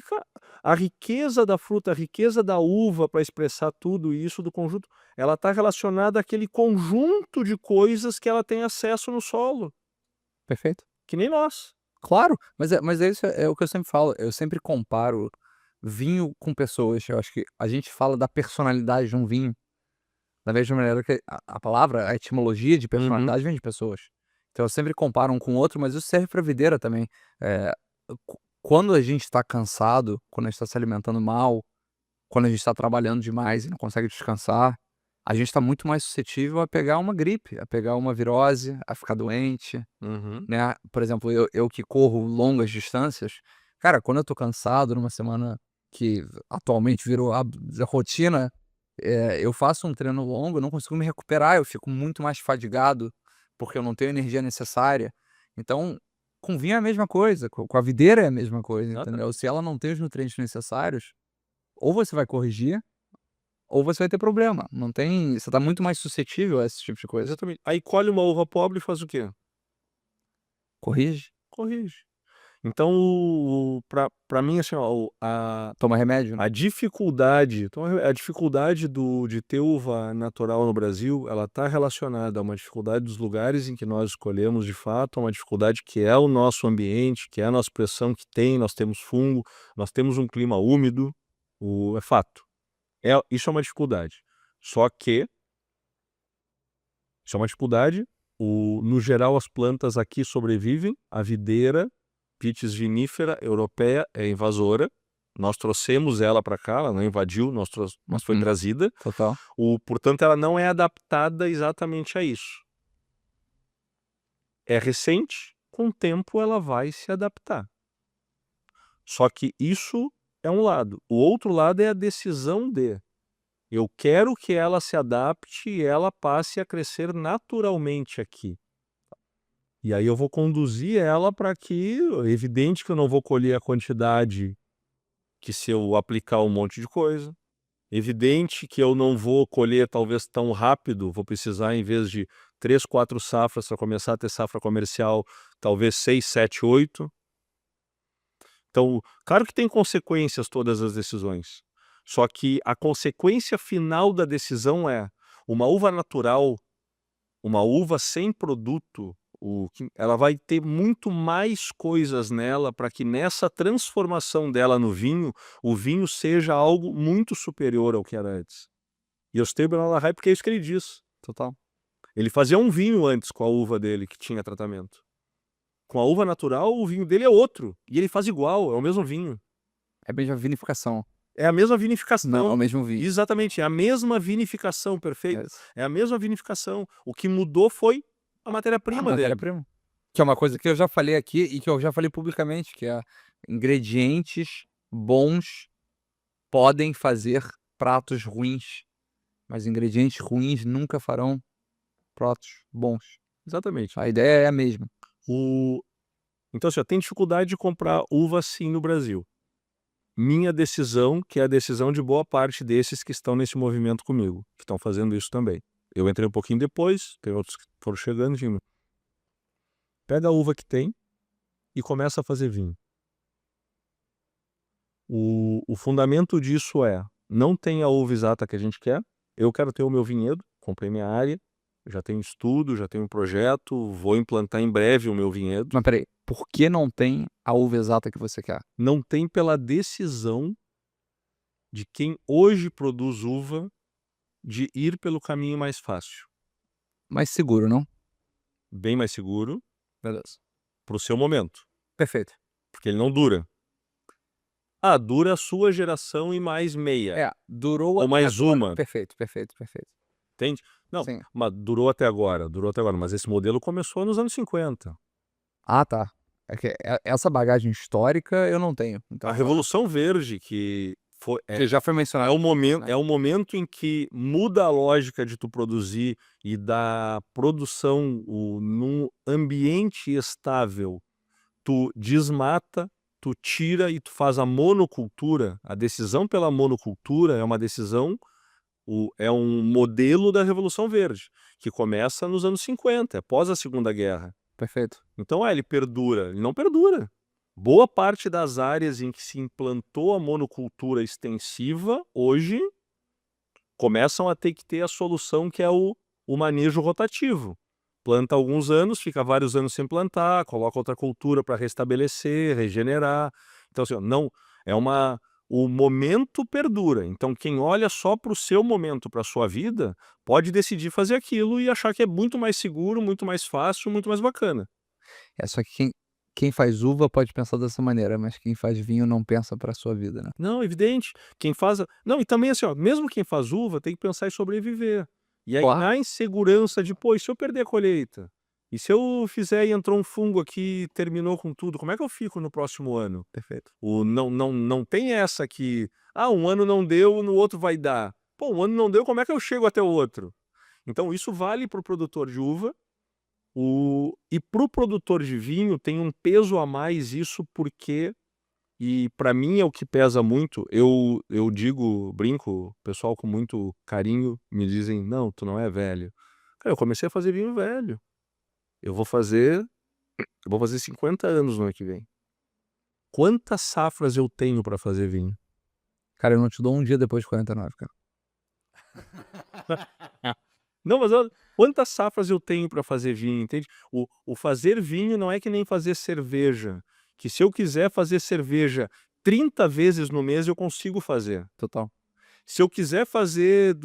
a riqueza da fruta, a riqueza da uva para expressar tudo isso do conjunto, ela está relacionada àquele conjunto de coisas que ela tem acesso no solo. Perfeito. Que nem nós. Claro, mas isso é o que eu sempre falo. Eu sempre comparo vinho com pessoas. Eu acho que a gente fala da personalidade de um vinho da mesma maneira que a palavra, a etimologia de personalidade vem de pessoas. Então eu sempre comparo um com o outro, mas isso serve para videira também. Quando a gente está cansado, quando a gente está se alimentando mal, quando a gente está trabalhando demais e não consegue descansar, a gente está muito mais suscetível a pegar uma gripe, a pegar uma virose, a ficar doente, Uhum. né. Por exemplo, eu que corro longas distâncias, cara, quando eu tô cansado numa semana que atualmente virou rotina, eu faço um treino longo, eu não consigo me recuperar, eu fico muito mais fadigado, porque eu não tenho a energia necessária. Então, com vinho é a mesma coisa, com a videira é a mesma coisa, entendeu. Exatamente. Se ela não tem os nutrientes necessários, ou você vai corrigir, ou você vai ter problema. Não tem, você tá muito mais suscetível a esse tipo de coisa. Exatamente. Aí colhe uma uva pobre e faz o quê? Corrige, Corrige. Então pra mim, assim, ó, toma remédio, né. a dificuldade então a dificuldade de ter uva natural no Brasil, ela está relacionada a uma dificuldade dos lugares em que nós escolhemos de fato, a uma dificuldade que é o nosso ambiente, que é a nossa pressão que tem, nós temos fungo, nós temos um clima úmido, é fato. Isso é uma dificuldade. Só que isso é uma dificuldade, no geral as plantas aqui sobrevivem, a videira, Vitis vinifera europeia é invasora, nós trouxemos ela para cá, ela não invadiu, mas foi Uhum, trazida, total. portanto ela não é adaptada exatamente a isso. É recente, com o tempo ela vai se adaptar. Só que isso é um lado, o outro lado é a decisão de eu quero que ela se adapte e ela passe a crescer naturalmente aqui. E aí eu vou conduzir ela para que é evidente que eu não vou colher a quantidade que se eu aplicar um monte de coisa. Evidente que eu não vou colher talvez tão rápido, vou precisar em vez de 3, 4 safras para começar a ter safra comercial, talvez 6, 7, 8. Então, claro que tem consequências todas as decisões, só que a consequência final da decisão é uma uva natural, uma uva sem produto, ela vai ter muito mais coisas nela para que nessa transformação dela no vinho, o vinho seja algo muito superior ao que era antes. E eu citei o Bernard Larraín porque é isso que ele diz. Total. Ele fazia um vinho antes com a uva dele que tinha tratamento. Com a uva natural, o vinho dele é outro. E ele faz igual, é o mesmo vinho. É a mesma vinificação, É a mesma não é vinificação. o mesmo vinho. Exatamente, é a mesma vinificação, perfeito. É isso. É a mesma vinificação. O que mudou foi a A matéria-prima dele. matéria-prima. Que é uma coisa que eu já falei aqui e que eu já falei publicamente, que é ingredientes bons podem fazer pratos ruins, mas ingredientes ruins nunca farão pratos bons. Exatamente. A ideia é a mesma. Então, assim, ó, tem dificuldade de comprar uva sim no Brasil. Minha decisão, que é a decisão de boa parte desses que estão nesse movimento comigo, que estão fazendo isso também. Eu entrei um pouquinho depois, tem outros que foram chegando, enfim. Pega a uva que tem e começa a fazer vinho. O fundamento disso é, não tem a uva exata que a gente quer, eu quero ter o meu vinhedo, comprei minha área, já tenho estudo, já tenho um projeto, vou implantar em breve o meu vinhedo. Mas peraí, por que não tem a uva exata que você quer? Não tem pela decisão de quem hoje produz uva de ir pelo caminho mais fácil, Mais seguro, não? bem mais seguro, Beleza. para o seu momento, Perfeito. porque ele não dura. Dura a sua geração e mais meia, Durou ou até mais agora. uma, Perfeito, perfeito, perfeito. entende? Não, Sim. mas durou até agora, mas esse modelo começou nos anos 50. Ah, tá. É que essa bagagem histórica eu não tenho, então A Revolução Verde, que já foi é mencionado, o momento, né. é o momento em que muda a lógica de tu produzir e da produção num ambiente estável. Tu desmata, tu tira e tu faz a monocultura. A decisão pela monocultura é uma decisão, é um modelo da Revolução Verde, que começa nos anos 50, após a Segunda Guerra. Perfeito. Então, ele perdura? Ele não perdura. Boa parte das áreas em que se implantou a monocultura extensiva, hoje, começam a ter que ter a solução que é o manejo rotativo. Planta alguns anos, fica vários anos sem plantar, coloca outra cultura para restabelecer, regenerar. Então, assim, ó, não, o momento perdura. Então, quem olha só para o seu momento, para a sua vida, pode decidir fazer aquilo e achar que é muito mais seguro, muito mais fácil, muito mais bacana. Só que quem faz uva pode pensar dessa maneira, mas quem faz vinho não pensa para sua vida, né? Não, evidente. Quem faz. Não, e também assim, ó, mesmo quem faz uva tem que pensar em sobreviver. E aí, Claro. na insegurança de, pô, e se eu perder a colheita? E se eu fizer e entrou um fungo aqui e terminou com tudo, como é que eu fico no próximo ano? Perfeito. Não tem essa que, um ano não deu, no outro vai dar. Pô, um ano não deu, como é que eu chego até o outro? Então, isso vale para o produtor de uva. E para o produtor de vinho tem um peso a mais isso porque, e para mim é o que pesa muito, eu digo, brinco, pessoal com muito carinho me dizem, não, tu não é velho. Cara, eu comecei a fazer vinho velho. Eu vou fazer 50 anos no ano que vem. Quantas safras eu tenho para fazer vinho? Cara, eu não te dou um dia depois de 49, cara. Não, mas olha, quantas safras eu tenho para fazer vinho, entende? O fazer vinho não é que nem fazer cerveja, que se eu quiser fazer cerveja 30 vezes no mês eu consigo fazer. Total. Se eu quiser fazer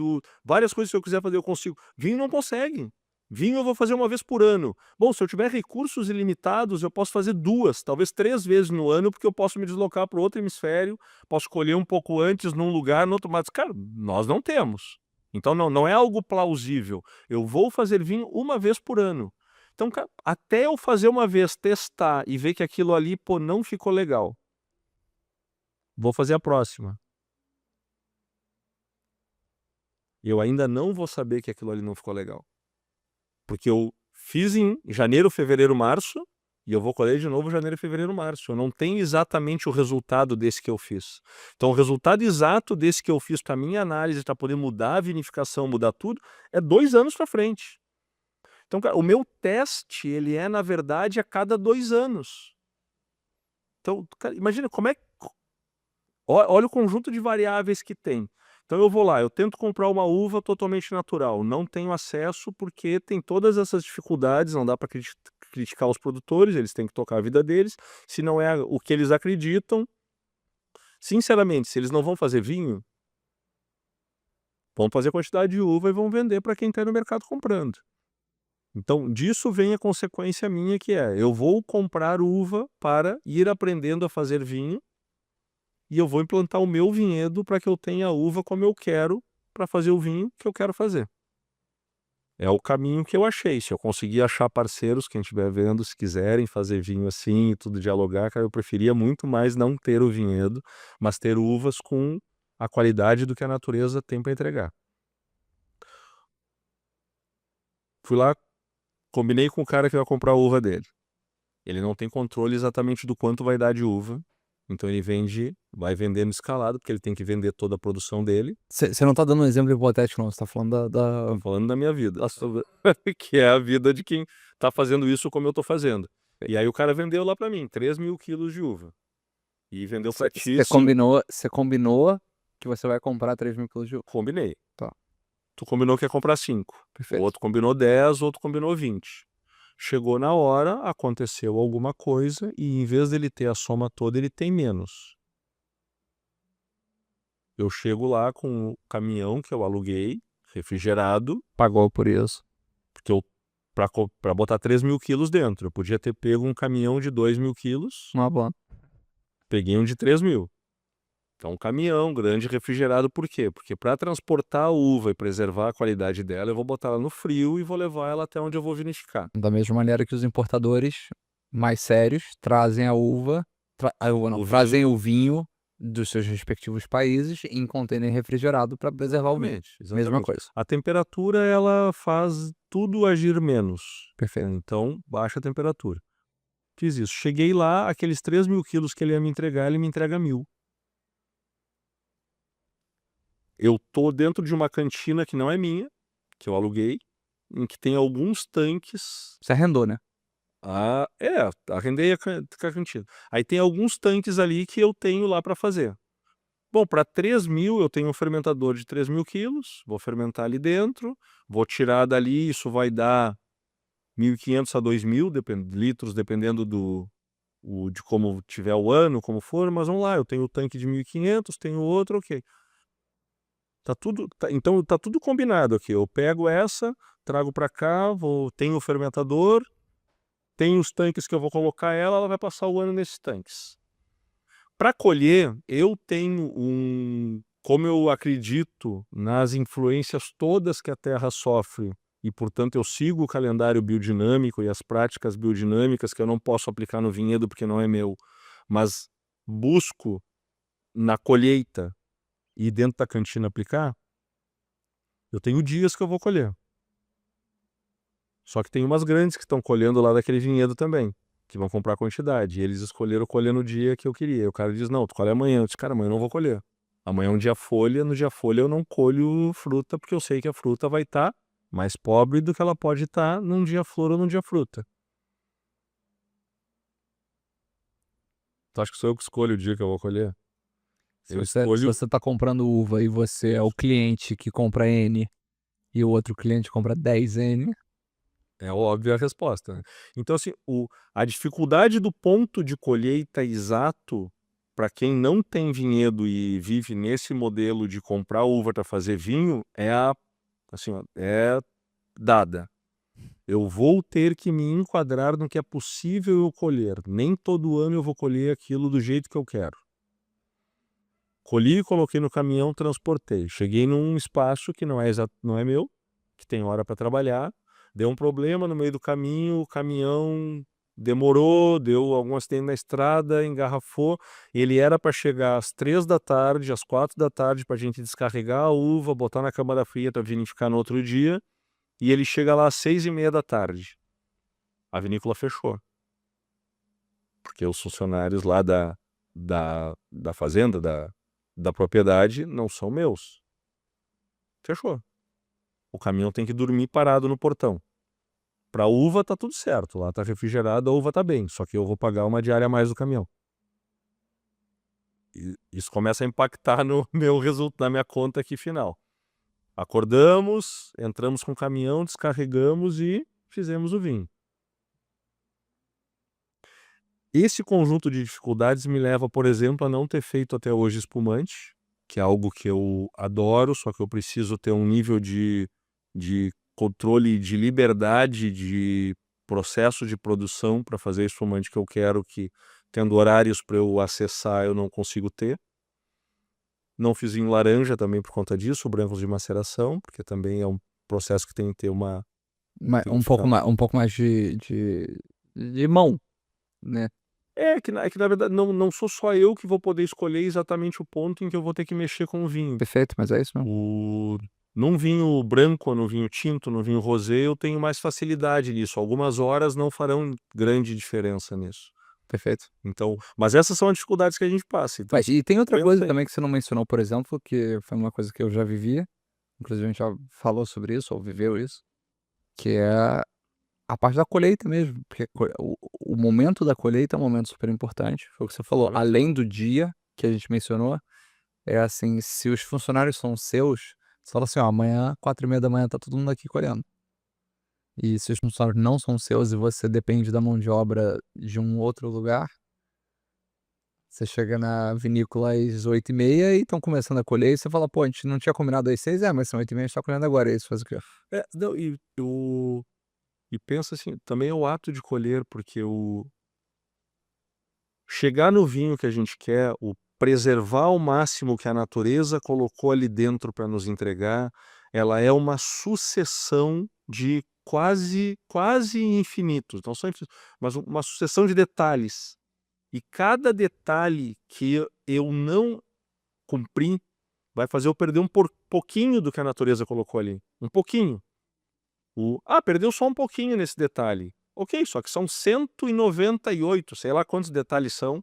várias coisas que eu quiser fazer eu consigo. Vinho não consegue. Vinho eu vou fazer uma vez por ano. Bom, se eu tiver recursos ilimitados, eu posso fazer 2, talvez 3 vezes no ano, porque eu posso me deslocar para outro hemisfério, posso colher um pouco antes num lugar, no outro, mas, cara, nós não temos. Então não é algo plausível. Eu vou fazer vinho uma vez por ano. Então, cara, até eu fazer uma vez, testar e ver que aquilo ali, pô, não ficou legal, vou fazer a próxima. Eu ainda não vou saber que aquilo ali não ficou legal. Porque eu fiz em janeiro, fevereiro, março, e eu vou colher de novo janeiro, fevereiro, março. Eu não tenho exatamente o resultado desse que eu fiz. Então, o resultado exato desse que eu fiz para minha análise, para poder mudar a vinificação, mudar tudo, é 2 anos para frente. Então, cara, o meu teste, ele é, na verdade, a cada 2 anos. Então, cara, imagina como é... Olha o conjunto de variáveis que tem. Então eu vou lá, eu tento comprar uma uva totalmente natural, não tenho acesso porque tem todas essas dificuldades, não dá para criticar os produtores, eles têm que tocar a vida deles, se não é o que eles acreditam. Sinceramente, se eles não vão fazer vinho, vão fazer quantidade de uva e vão vender para quem está no mercado comprando. Então, disso vem a consequência minha, que é, eu vou comprar uva para ir aprendendo a fazer vinho, e eu vou implantar o meu vinhedo para que eu tenha a uva como eu quero para fazer o vinho que eu quero fazer. É o caminho que eu achei. Se eu conseguir achar parceiros, quem estiver vendo, se quiserem fazer vinho assim e tudo dialogar, cara, eu preferia muito mais não ter o vinhedo, mas ter uvas com a qualidade do que a natureza tem para entregar. Fui lá, combinei com o cara que vai comprar a uva dele. Ele não tem controle exatamente do quanto vai dar de uva. Então ele vai vendendo escalado, porque ele tem que vender toda a produção dele. Você não tá dando um exemplo hipotético, não. Você tá falando Tô falando da minha vida, que é a vida de quem tá fazendo isso como eu tô fazendo. E aí o cara vendeu lá para mim 3.000 quilos de uva. E vendeu pra ti Você combinou que você vai comprar 3.000 quilos de uva. Combinei. Tá. Tu combinou que ia comprar 5. O Perfeito. outro combinou 10, o outro combinou 20. Chegou na hora, aconteceu alguma coisa e em vez dele ter a soma toda, ele tem menos. Eu chego lá com o caminhão que eu aluguei, refrigerado, Pagou por isso. porque para botar 3.000 quilos dentro, eu podia ter pego um caminhão de 2.000 quilos, Uma boa. peguei um de 3.000. Então, um caminhão grande refrigerado, por quê? Porque para transportar a uva e preservar a qualidade dela, eu vou botar ela no frio e vou levar ela até onde eu vou vinificar. Da mesma maneira que os importadores mais sérios trazem a uva, trazem o vinho dos seus respectivos países em contêiner refrigerado para preservar o vinho. Exatamente. Mesma coisa. A temperatura, ela faz tudo agir menos. Perfeito. Então, baixa a temperatura. Fiz isso. Cheguei lá, aqueles 3.000 quilos que ele ia me entregar, ele me entrega 1.000. Eu tô dentro de uma cantina que não é minha, que eu aluguei, em que tem alguns tanques. Você arrendou, né? Arrendei a cantina. Aí tem alguns tanques ali que eu tenho lá para fazer. Bom, para 3.000 eu tenho um fermentador de 3.000 quilos, vou fermentar ali dentro, vou tirar dali, isso vai dar 1.500 a 2.000 litros, dependendo de como tiver o ano, como for, mas vamos lá, eu tenho o tanque de 1.500, tenho outro, ok. Então tá tudo combinado aqui. Eu pego essa, trago para cá, tenho o fermentador, tem os tanques que eu vou colocar ela vai passar o ano nesses tanques. Para colher, eu tenho como eu acredito nas influências todas que a Terra sofre, e portanto eu sigo o calendário biodinâmico e as práticas biodinâmicas que eu não posso aplicar no vinhedo porque não é meu, mas busco na colheita e dentro da cantina aplicar, eu tenho dias que eu vou colher. Só que tem umas grandes que estão colhendo lá daquele vinhedo também, que vão comprar quantidade. E eles escolheram colher no dia que eu queria. E o cara diz, não, tu colhe amanhã. Eu disse, cara, amanhã eu não vou colher. Amanhã é um dia folha, no dia folha eu não colho fruta, porque eu sei que a fruta vai estar mais pobre do que ela pode estar num dia flor ou num dia fruta. Tu acha que sou eu que escolho o dia que eu vou colher? Se você tá comprando uva e você é o cliente que compra N e o outro cliente compra 10 N... É óbvia a resposta, né? Então, assim, a dificuldade do ponto de colheita exato, para quem não tem vinhedo e vive nesse modelo de comprar uva para fazer vinho, assim, ó, é dada. Eu vou ter que me enquadrar no que é possível eu colher. Nem todo ano eu vou colher aquilo do jeito que eu quero. Colhi, coloquei no caminhão, transportei. Cheguei num espaço que não é meu, que tem hora para trabalhar. Deu um problema no meio do caminho, o caminhão demorou, deu algum acidente na estrada, engarrafou. Ele era para chegar às 3 da tarde, às 4 da tarde, para a gente descarregar a uva, botar na câmara fria para vinificar no outro dia. E ele chega lá às 6:30 da tarde. A vinícola fechou. Porque os funcionários lá da fazenda, da propriedade, não são meus. Fechou. O caminhão tem que dormir parado no portão. Para uva tá tudo certo, lá tá refrigerado, a uva tá bem, só que eu vou pagar uma diária a mais do caminhão. E isso começa a impactar no meu resultado, na minha conta aqui final. Acordamos, entramos com o caminhão, descarregamos e fizemos o vinho. Esse conjunto de dificuldades me leva, por exemplo, a não ter feito até hoje espumante, que é algo que eu adoro, só que eu preciso ter um nível de controle de liberdade de processo de produção para fazer espumante que eu quero, que tendo horários para eu acessar eu não consigo ter. Não fiz em laranja também por conta disso, brancos de maceração, porque também é um processo que tem que ter um pouco mais de mão, né? É que na verdade não sou só eu que vou poder escolher exatamente o ponto em que eu vou ter que mexer com o vinho. Perfeito, mas é isso mesmo. Num vinho branco, no vinho tinto, no vinho rosé, eu tenho mais facilidade nisso. Algumas horas não farão grande diferença nisso. Perfeito. Então, mas essas são as dificuldades que a gente passa. Então, Mas e tem outra coisa pensei. também que você não mencionou, por exemplo, que foi uma coisa que eu já vivi, inclusive a gente já falou sobre isso, ou viveu isso, que é a parte da colheita mesmo, porque o momento da colheita é um momento super importante, foi o que você falou, Olha. além do dia que a gente mencionou, é assim, se os funcionários são seus, você fala assim, ó, amanhã, 4:30 da manhã, tá todo mundo aqui colhendo. E se os funcionários não são seus e você depende da mão de obra de um outro lugar, você chega na vinícola às 8:30 e estão começando a colher, e você fala, pô, a gente não tinha combinado às 6, mas são 8:30, a gente tá colhendo agora, e aí você faz o quê? Não, e penso assim, também é o ato de colher, porque chegar no vinho que a gente quer, o preservar ao máximo o que a natureza colocou ali dentro para nos entregar, ela é uma sucessão de quase infinitos, não são infinitos, mas uma sucessão de detalhes. E cada detalhe que eu não cumpri vai fazer eu perder um pouquinho do que a natureza colocou ali. Um pouquinho. Perdeu só um pouquinho nesse detalhe. Ok, só que são 198, sei lá quantos detalhes são,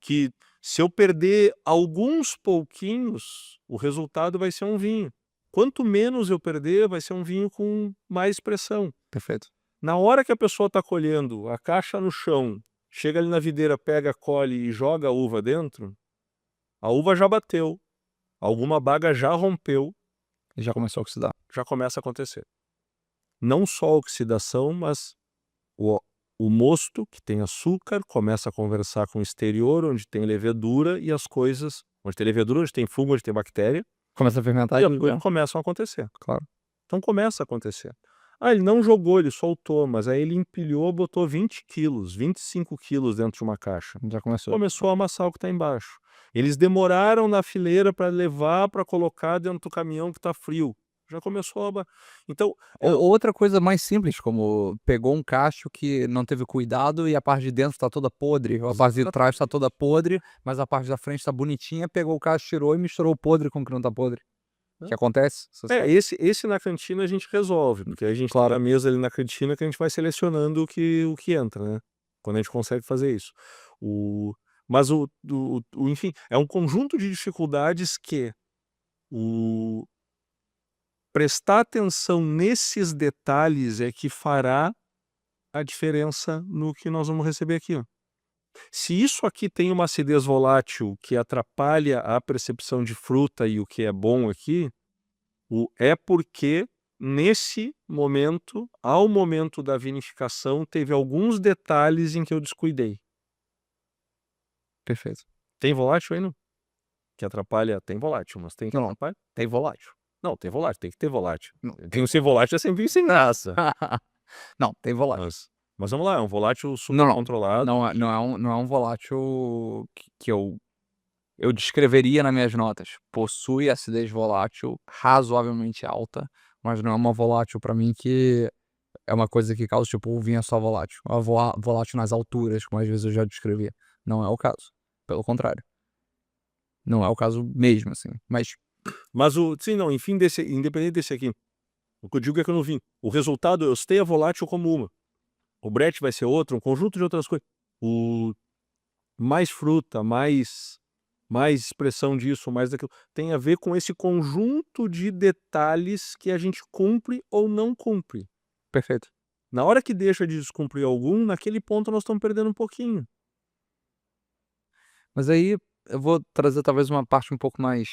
que se eu perder alguns pouquinhos, o resultado vai ser um vinho. Quanto menos eu perder, vai ser um vinho com mais expressão. Perfeito. Na hora que a pessoa está colhendo, a caixa no chão, chega ali na videira, pega, colhe e joga a uva dentro, a uva já bateu, alguma baga já rompeu, E já começou a oxidar. já começa a acontecer. Não só a oxidação, mas o mosto, que tem açúcar, começa a conversar com o exterior, onde tem levedura, e as coisas, onde tem levedura, onde tem fungo, onde tem bactéria, Começa a fermentar e e as coisas começam a acontecer. claro. Então começa a acontecer. Ele não jogou, ele soltou, mas aí ele empilhou, botou 20 quilos, 25 quilos dentro de uma caixa. Já começou. Começou a amassar o que está embaixo. Eles demoraram na fileira para levar, para colocar dentro do caminhão que está frio. Já começou a... Então, Outra coisa mais simples, como pegou um cacho que não teve cuidado e a parte de dentro está toda podre, ou a parte de trás está toda podre, mas a parte da frente está bonitinha, pegou o cacho, tirou e misturou o podre com o que não está podre. Que acontece? esse na cantina a gente resolve, porque a gente Claro. tem a mesa ali na cantina que a gente vai selecionando o que entra, né? Quando a gente consegue fazer isso. Mas enfim, é um conjunto de dificuldades que prestar atenção nesses detalhes é que fará a diferença no que nós vamos receber aqui, ó. Se isso aqui tem uma acidez volátil que atrapalha a percepção de fruta e o que é bom aqui, é porque nesse momento, ao momento da vinificação, teve alguns detalhes em que eu descuidei. Perfeito. Tem volátil aí, não? Que atrapalha? Tem volátil, mas tem que Não. atrapalha? Tem volátil. Não, tem volátil, tem que ter volátil. Não. Tem o sem volátil, é sempre sem graça. Não, tem volátil. Mas vamos lá, é um volátil super Não. controlado. Não é um volátil que eu descreveria nas minhas notas. Possui acidez volátil razoavelmente alta, mas não é uma volátil para mim que é uma coisa que causa, tipo, o vinho é só volátil. É volátil nas alturas, como às vezes eu já descrevi. Não é o caso. Pelo contrário. Não é o caso mesmo, assim. Mas Sim, não, enfim, independente desse aqui, o que eu digo é que eu não vim. O resultado, eu citei a volátil como uma. O brete vai ser outra, um conjunto de outras coisas. Mais fruta, mais expressão disso, mais daquilo, tem a ver com esse conjunto de detalhes que a gente cumpre ou não cumpre. perfeito. Na hora que deixa de descumprir algum, naquele ponto nós estamos perdendo um pouquinho. Mas aí eu vou trazer talvez uma parte um pouco mais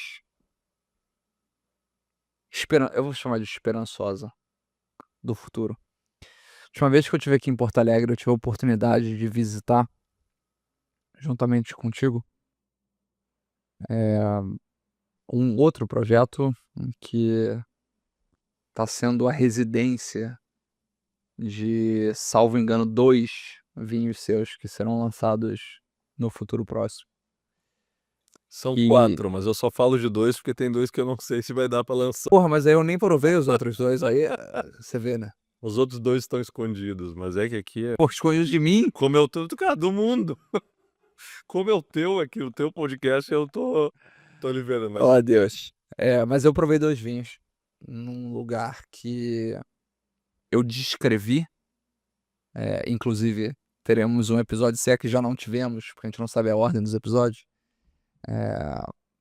eu vou chamar de esperançosa do futuro. Última vez que eu estive aqui em Porto Alegre, eu tive a oportunidade de visitar, juntamente contigo, um outro projeto que está sendo a residência de, salvo engano, 2 vinhos seus que serão lançados no futuro próximo. São E- 4, mas eu só falo de 2 porque tem 2 que eu não sei se vai dar pra lançar. Porra, mas aí eu nem provei os outros 2 aí, você vê, né? Os outros 2 estão escondidos, mas é que aqui é Pô, escondido de mim? como é o teu, cara, do mundo. Como é o teu aqui, o teu podcast, eu tô liberando. Mas Oh, Deus. Mas eu provei 2 vinhos num lugar que eu descrevi, inclusive teremos um episódio, se é que já não tivemos, porque a gente não sabe a ordem dos episódios.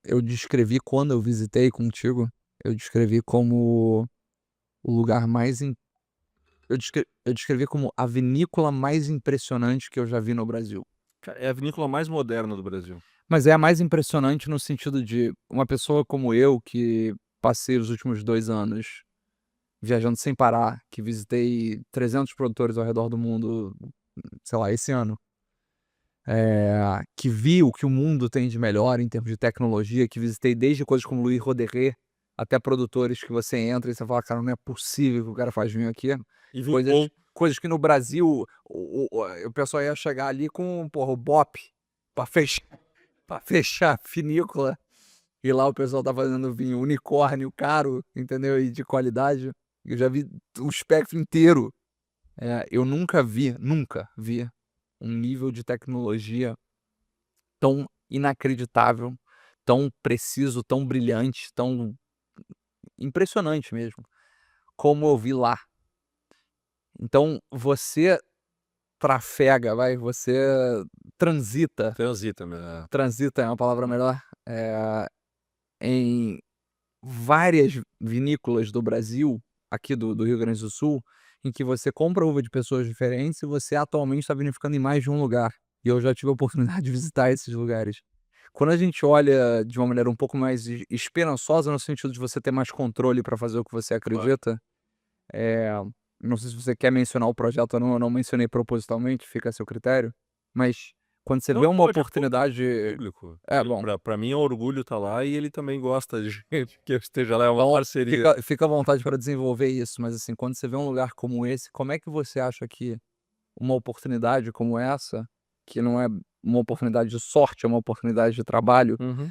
Eu descrevi quando eu visitei contigo, eu descrevi como o lugar mais eu descrevi como a vinícola mais impressionante que eu já vi no Brasil. cara, é a vinícola mais moderna do Brasil. Mas é a mais impressionante no sentido de uma pessoa como eu, que passei os últimos 2 anos viajando sem parar, que visitei 300 produtores ao redor do mundo, sei lá, esse ano. Que vi o que o mundo tem de melhor em termos de tecnologia, que visitei desde coisas como Louis Roederer, até produtores que você entra e você fala: "Cara, não é possível que o cara faz vinho aqui". E vinho bom. Coisas que no Brasil o pessoal ia chegar ali com, porra, o BOP pra fechar a vinícola, e lá o pessoal tá fazendo vinho unicórnio caro, entendeu, e de qualidade. Eu já vi o espectro inteiro. Eu nunca vi um nível de tecnologia tão inacreditável, tão preciso, tão brilhante, tão impressionante mesmo, como eu vi lá. Então você trafega, você transita Transita, é uma palavra melhor, em várias vinícolas do Brasil, aqui do Rio Grande do Sul, em que você compra uva de pessoas diferentes e você atualmente está vinificando em mais de um lugar. E eu já tive a oportunidade de visitar esses lugares. Quando a gente olha de uma maneira um pouco mais esperançosa, no sentido de você ter mais controle para fazer o que você acredita, não sei se você quer mencionar o projeto ou não, eu não mencionei propositalmente, fica a seu critério, mas quando você Não, vê uma pode, oportunidade... público. Bom, Pra mim é um orgulho estar lá e ele também gosta de que eu esteja lá, é uma então parceria. fica à vontade para desenvolver isso, mas assim, quando você vê um lugar como esse, como é que você acha que uma oportunidade como essa, que não é uma oportunidade de sorte, é uma oportunidade de trabalho, Uhum.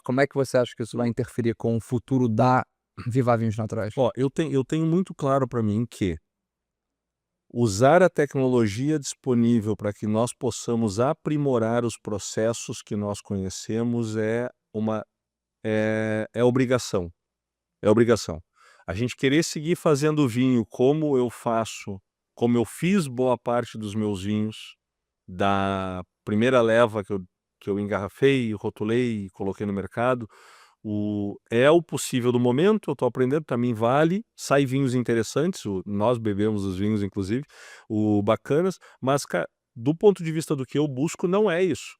como é que você acha que isso vai interferir com o futuro da Viva Vinhos Naturais? Ó, eu tenho muito claro para mim que usar a tecnologia disponível para que nós possamos aprimorar os processos que nós conhecemos é obrigação, é obrigação. A gente querer seguir fazendo vinho como eu faço, como eu fiz boa parte dos meus vinhos, da primeira leva que eu engarrafei, rotulei e coloquei no mercado, é o possível do momento, eu estou aprendendo, para mim vale, sai vinhos interessantes, nós bebemos os vinhos inclusive, bacanas, mas do ponto de vista do que eu busco não é isso.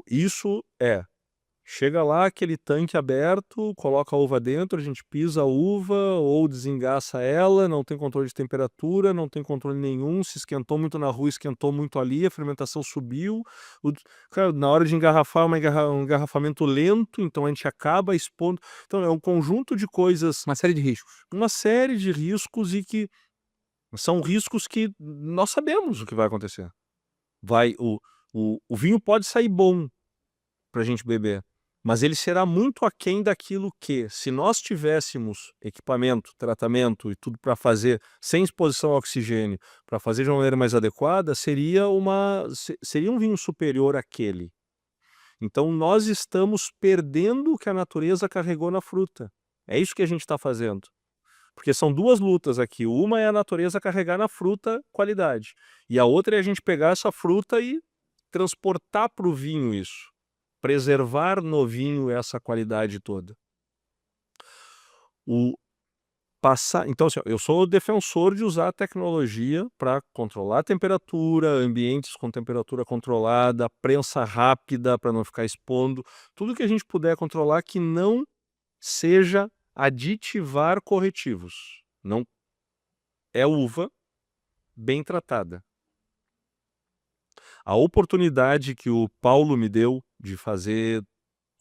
Isso chega lá, aquele tanque aberto, coloca a uva dentro, a gente pisa a uva ou desengaça ela, não tem controle de temperatura, não tem controle nenhum, se esquentou muito na rua, esquentou muito ali, a fermentação subiu. Cara, na hora de engarrafar, um engarrafamento lento, então a gente acaba expondo. Então é um conjunto de coisas, Uma série de riscos. uma série de riscos e que são riscos que nós sabemos o que vai acontecer. O vinho pode sair bom para a gente beber, mas ele será muito aquém daquilo que, se nós tivéssemos equipamento, tratamento e tudo para fazer sem exposição ao oxigênio, para fazer de uma maneira mais adequada, seria um vinho superior àquele. Então nós estamos perdendo o que a natureza carregou na fruta. É isso que a gente está fazendo. Porque são duas lutas aqui. Uma é a natureza carregar na fruta qualidade. E a outra é a gente pegar essa fruta e transportar para o vinho isso. Preservar no vinho essa qualidade toda. Então, assim, eu sou defensor de usar a tecnologia para controlar a temperatura, ambientes com temperatura controlada, prensa rápida para não ficar expondo, tudo que a gente puder controlar que não seja aditivar corretivos. Não é uva bem tratada. A oportunidade que o Paulo me deu de fazer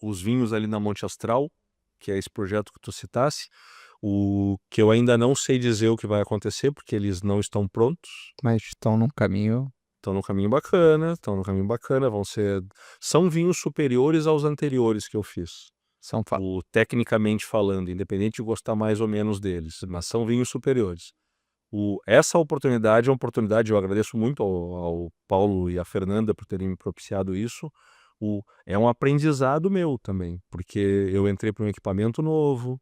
os vinhos ali na Monte Astral, que é esse projeto que tu citasse, que eu ainda não sei dizer o que vai acontecer, porque eles não estão prontos. Mas estão num caminho... Estão num caminho bacana, são vinhos superiores aos anteriores que eu fiz. São Tecnicamente falando, independente de gostar mais ou menos deles, mas são vinhos superiores. Essa oportunidade é uma oportunidade, eu agradeço muito ao Paulo e à Fernanda por terem me propiciado isso. É um aprendizado meu também, porque eu entrei para um equipamento novo,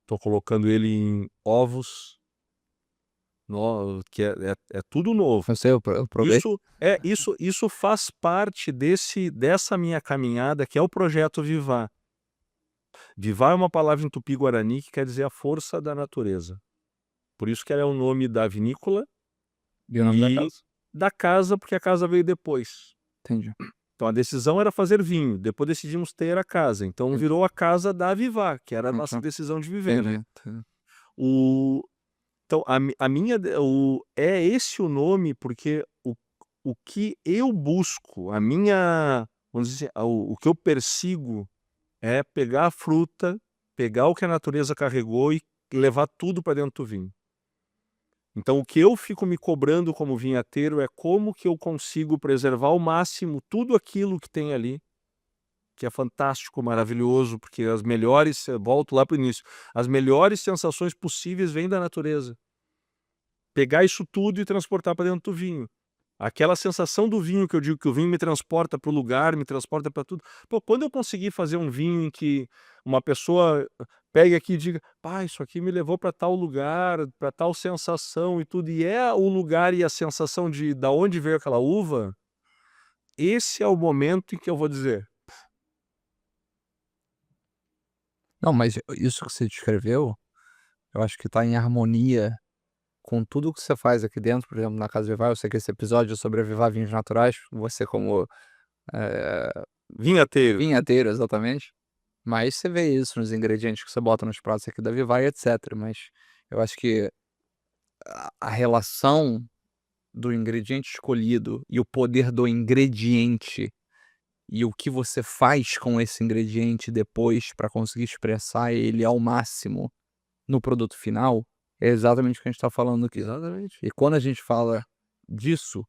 estou colocando ele em ovos, que é tudo novo. Eu sei, eu provei. Isso faz parte dessa minha caminhada, que é o projeto Vivar. Vivar é uma palavra em tupi-guarani que quer dizer a força da natureza. Por isso que ela é o nome da vinícola E o nome da casa? da casa, porque a casa veio depois. Entendi. Então a decisão era fazer vinho, depois decidimos ter a casa. Então virou a casa da Vivar, que era a nossa decisão de viver. Né? Entendi. Então é esse o nome, porque o que eu busco, vamos dizer, o que eu persigo é pegar a fruta, pegar o que a natureza carregou e levar tudo para dentro do vinho. Então o que eu fico me cobrando como vinhateiro é como que eu consigo preservar ao máximo tudo aquilo que tem ali, que é fantástico, maravilhoso, porque volto lá para o início, as melhores sensações possíveis vêm da natureza. Pegar isso tudo e transportar para dentro do vinho. Aquela sensação do vinho que eu digo que o vinho me transporta para o lugar, me transporta para tudo. Pô, quando eu conseguir fazer um vinho em que uma pessoa pegue aqui e diga, pá, isso aqui me levou para tal lugar, para tal sensação e tudo, e é o lugar e a sensação de da onde veio aquela uva, esse é o momento em que eu vou dizer. Não, mas isso que você descreveu, eu acho que está em harmonia com tudo que você faz aqui dentro, por exemplo, na Casa Vivar. Eu sei que esse episódio é sobre Vivar Vinhos Naturais, você como Vinhateiro. vinhateiro, exatamente. Mas você vê isso nos ingredientes que você bota nos pratos aqui da Vivar e etc. Mas eu acho que a relação do ingrediente escolhido e o poder do ingrediente e o que você faz com esse ingrediente depois para conseguir expressar ele ao máximo no produto final, é exatamente o que a gente está falando aqui. Exatamente. E quando a gente fala disso,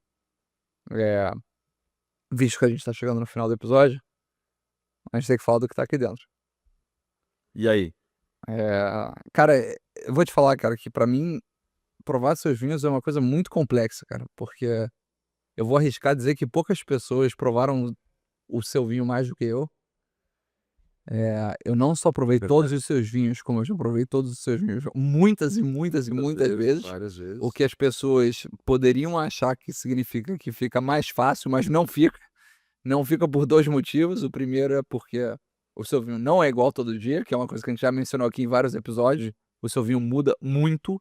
eh, visto que a gente está chegando no final do episódio, a gente tem que falar do que está aqui dentro. E aí? Cara, eu vou te falar, cara, que pra mim, provar seus vinhos é uma coisa muito complexa, cara, porque eu vou arriscar dizer que poucas pessoas provaram o seu vinho mais do que eu. Eu não só provei todos os seus vinhos, como eu já provei todos os seus vinhos muitas e muitas e muitas vezes. Várias vezes. O que as pessoas poderiam achar que significa que fica mais fácil, mas não fica. Não fica por 2 motivos. O primeiro é porque o seu vinho não é igual todo dia, que é uma coisa que a gente já mencionou aqui em vários episódios. O seu vinho muda muito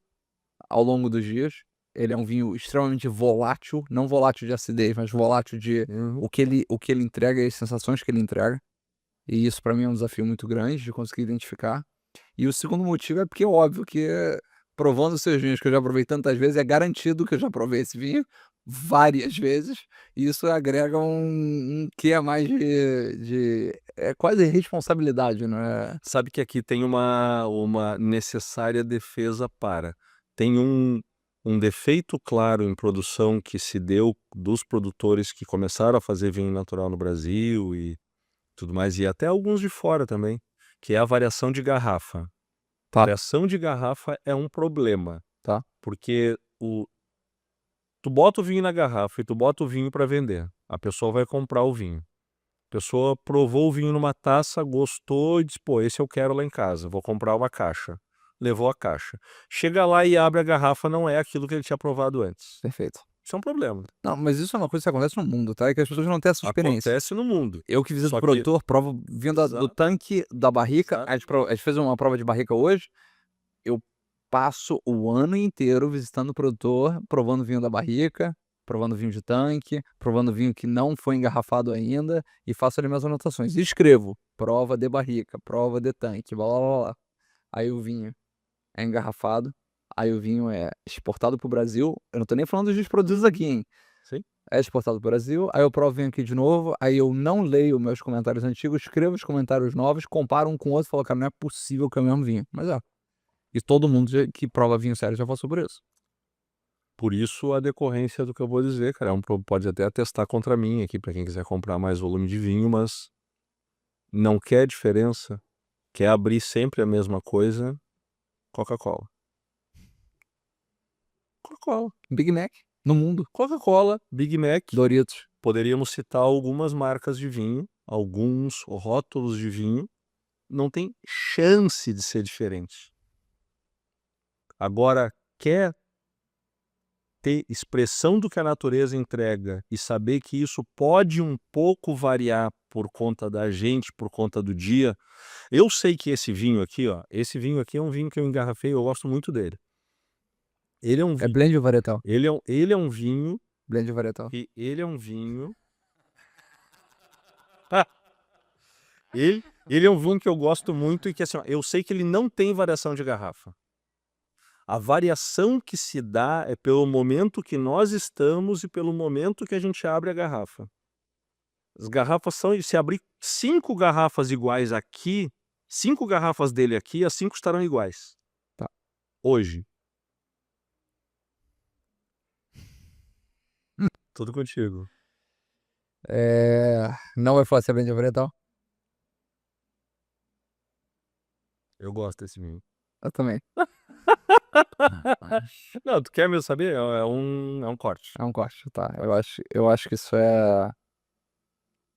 ao longo dos dias. Ele é um vinho extremamente volátil, não volátil de acidez, mas volátil de Uhum. o que ele entrega e as sensações que ele entrega. E isso pra mim é um desafio muito grande de conseguir identificar. E o segundo motivo é porque é óbvio que provando os seus vinhos, que eu já provei tantas vezes, é garantido que eu já provei esse vinho várias vezes, e isso agrega um quê a mais é quase responsabilidade, não é? Sabe que aqui tem uma necessária defesa para. Tem um defeito claro em produção que se deu dos produtores que começaram a fazer vinho natural no Brasil e tudo mais, e até alguns de fora também, que é a variação de garrafa. Tá. Variação de garrafa é um problema, Tá. porque tu bota o vinho na garrafa e tu bota o vinho para vender. A pessoa vai comprar o vinho. A pessoa provou o vinho numa taça, gostou e disse, pô, esse eu quero lá em casa, vou comprar uma caixa. Levou a caixa. Chega lá e abre a garrafa, não é aquilo que ele tinha provado antes. Perfeito. Isso é um problema. Não, mas isso é uma coisa que acontece no mundo, tá? É que as pessoas não têm essa experiência. Acontece no mundo. Eu que visito Só o que- produtor, provo vinho do Exato. tanque, da barrica. Exato. A gente fez uma prova de barrica hoje. Eu passo o ano inteiro visitando o produtor, provando vinho da barrica, provando vinho de tanque, provando vinho que não foi engarrafado ainda, e faço ali minhas anotações. E escrevo: prova de barrica, prova de tanque, blá blá blá blá. Aí o vinho é engarrafado, aí o vinho é exportado para o Brasil. Eu não tô nem falando dos vinhos produzidos aqui, hein? Sim. É exportado para o Brasil, aí eu provo o vinho aqui de novo, aí eu não leio meus comentários antigos, escrevo os comentários novos, comparo um com o outro e falo, cara, não é possível que é o mesmo vinho. Mas é. E todo mundo que prova vinho sério já falou sobre isso. Por isso a decorrência do que eu vou dizer, cara. Pode até atestar contra mim aqui, para quem quiser comprar mais volume de vinho, mas não quer diferença, quer abrir sempre a mesma coisa, Coca-Cola. Coca-Cola. Big Mac, no mundo. Coca-Cola, Big Mac. Doritos. Poderíamos citar algumas marcas de vinho, alguns rótulos de vinho, não tem chance de ser diferente. Agora, quer ter expressão do que a natureza entrega e saber que isso pode um pouco variar por conta da gente, por conta do dia. Eu sei que esse vinho aqui é um vinho que eu engarrafei, eu gosto muito dele. Ele é um É vinho, blend ou varietal? ele é um vinho Blend ou varietal? e ele é um vinho. Ele é um vinho que eu gosto muito e que assim, ó, eu sei que ele não tem variação de garrafa. A variação que se dá é pelo momento que nós estamos e pelo momento que a gente abre a garrafa. As garrafas são, se abrir 5 garrafas iguais aqui, 5 garrafas dele aqui, as 5 estarão iguais. Tá. Hoje. Tudo contigo. Não vai falar se é blend ou varietal? Eu gosto desse vinho. Eu também. Não, tu quer mesmo saber? É um corte. É um corte, tá. Eu acho que isso é...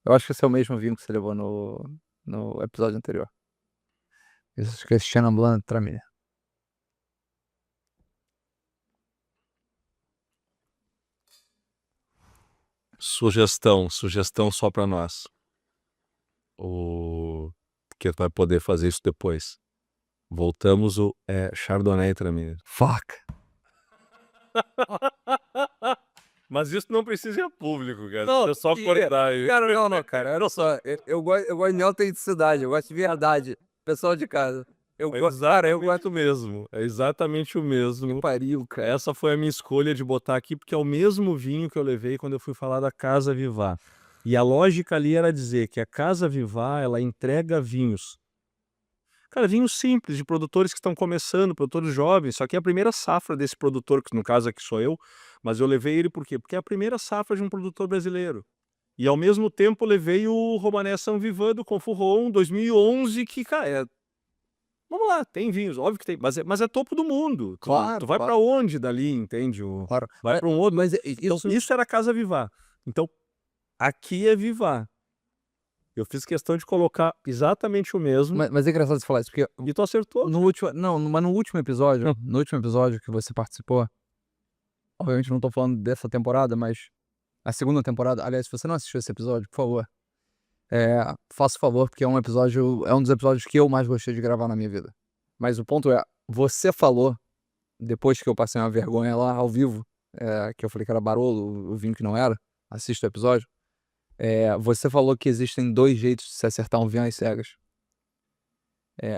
Eu acho que esse é o mesmo vinho que você levou no episódio anterior. Isso acho que é Chenin Blanc Traminer. Sugestão só pra nós. Que vai poder fazer isso depois. Voltamos o Chardonnay Traminer. Fuck. Mas isso não precisa ir a público, cara. Não, É só cortar aí. Cara, não, cara. Olha só. Eu gosto de autenticidade, eu gosto de verdade. Pessoal de casa. Eu É gosto mesmo. É exatamente o mesmo. pariu, cara. Essa foi a minha escolha de botar aqui, porque é o mesmo vinho que eu levei quando eu fui falar da Casa Vivá. E a lógica ali era dizer que a Casa Vivá, ela entrega vinhos. Cara, vinhos simples, de produtores que estão começando, produtores jovens, só que é a primeira safra desse produtor, que no caso aqui sou eu, mas eu levei ele por quê? Porque é a primeira safra de um produtor brasileiro. E ao mesmo tempo levei o Romané Saint Vivant do Confurron 2011, que, cara, vamos lá, tem vinhos, óbvio que tem, mas é topo do mundo. Claro, Tu vai claro. pra onde dali, entende? Claro. Vai pra um outro. Mas Então, isso... isso era a Casa Vivá. Então, aqui é Vivá. Eu fiz questão de colocar exatamente o mesmo. Mas é engraçado você falar isso, porque E tu acertou. no último... Não, mas no último episódio, que você participou, obviamente não tô falando dessa temporada, mas a segunda temporada, aliás, se você não assistiu esse episódio, por favor, faça o favor, porque é um dos episódios que eu mais gostei de gravar na minha vida. Mas o ponto é, você falou, depois que eu passei uma vergonha lá ao vivo, que eu falei que era Barolo, o vinho que não era, assista o episódio, você falou que existem 2 jeitos de se acertar um vinho às cegas.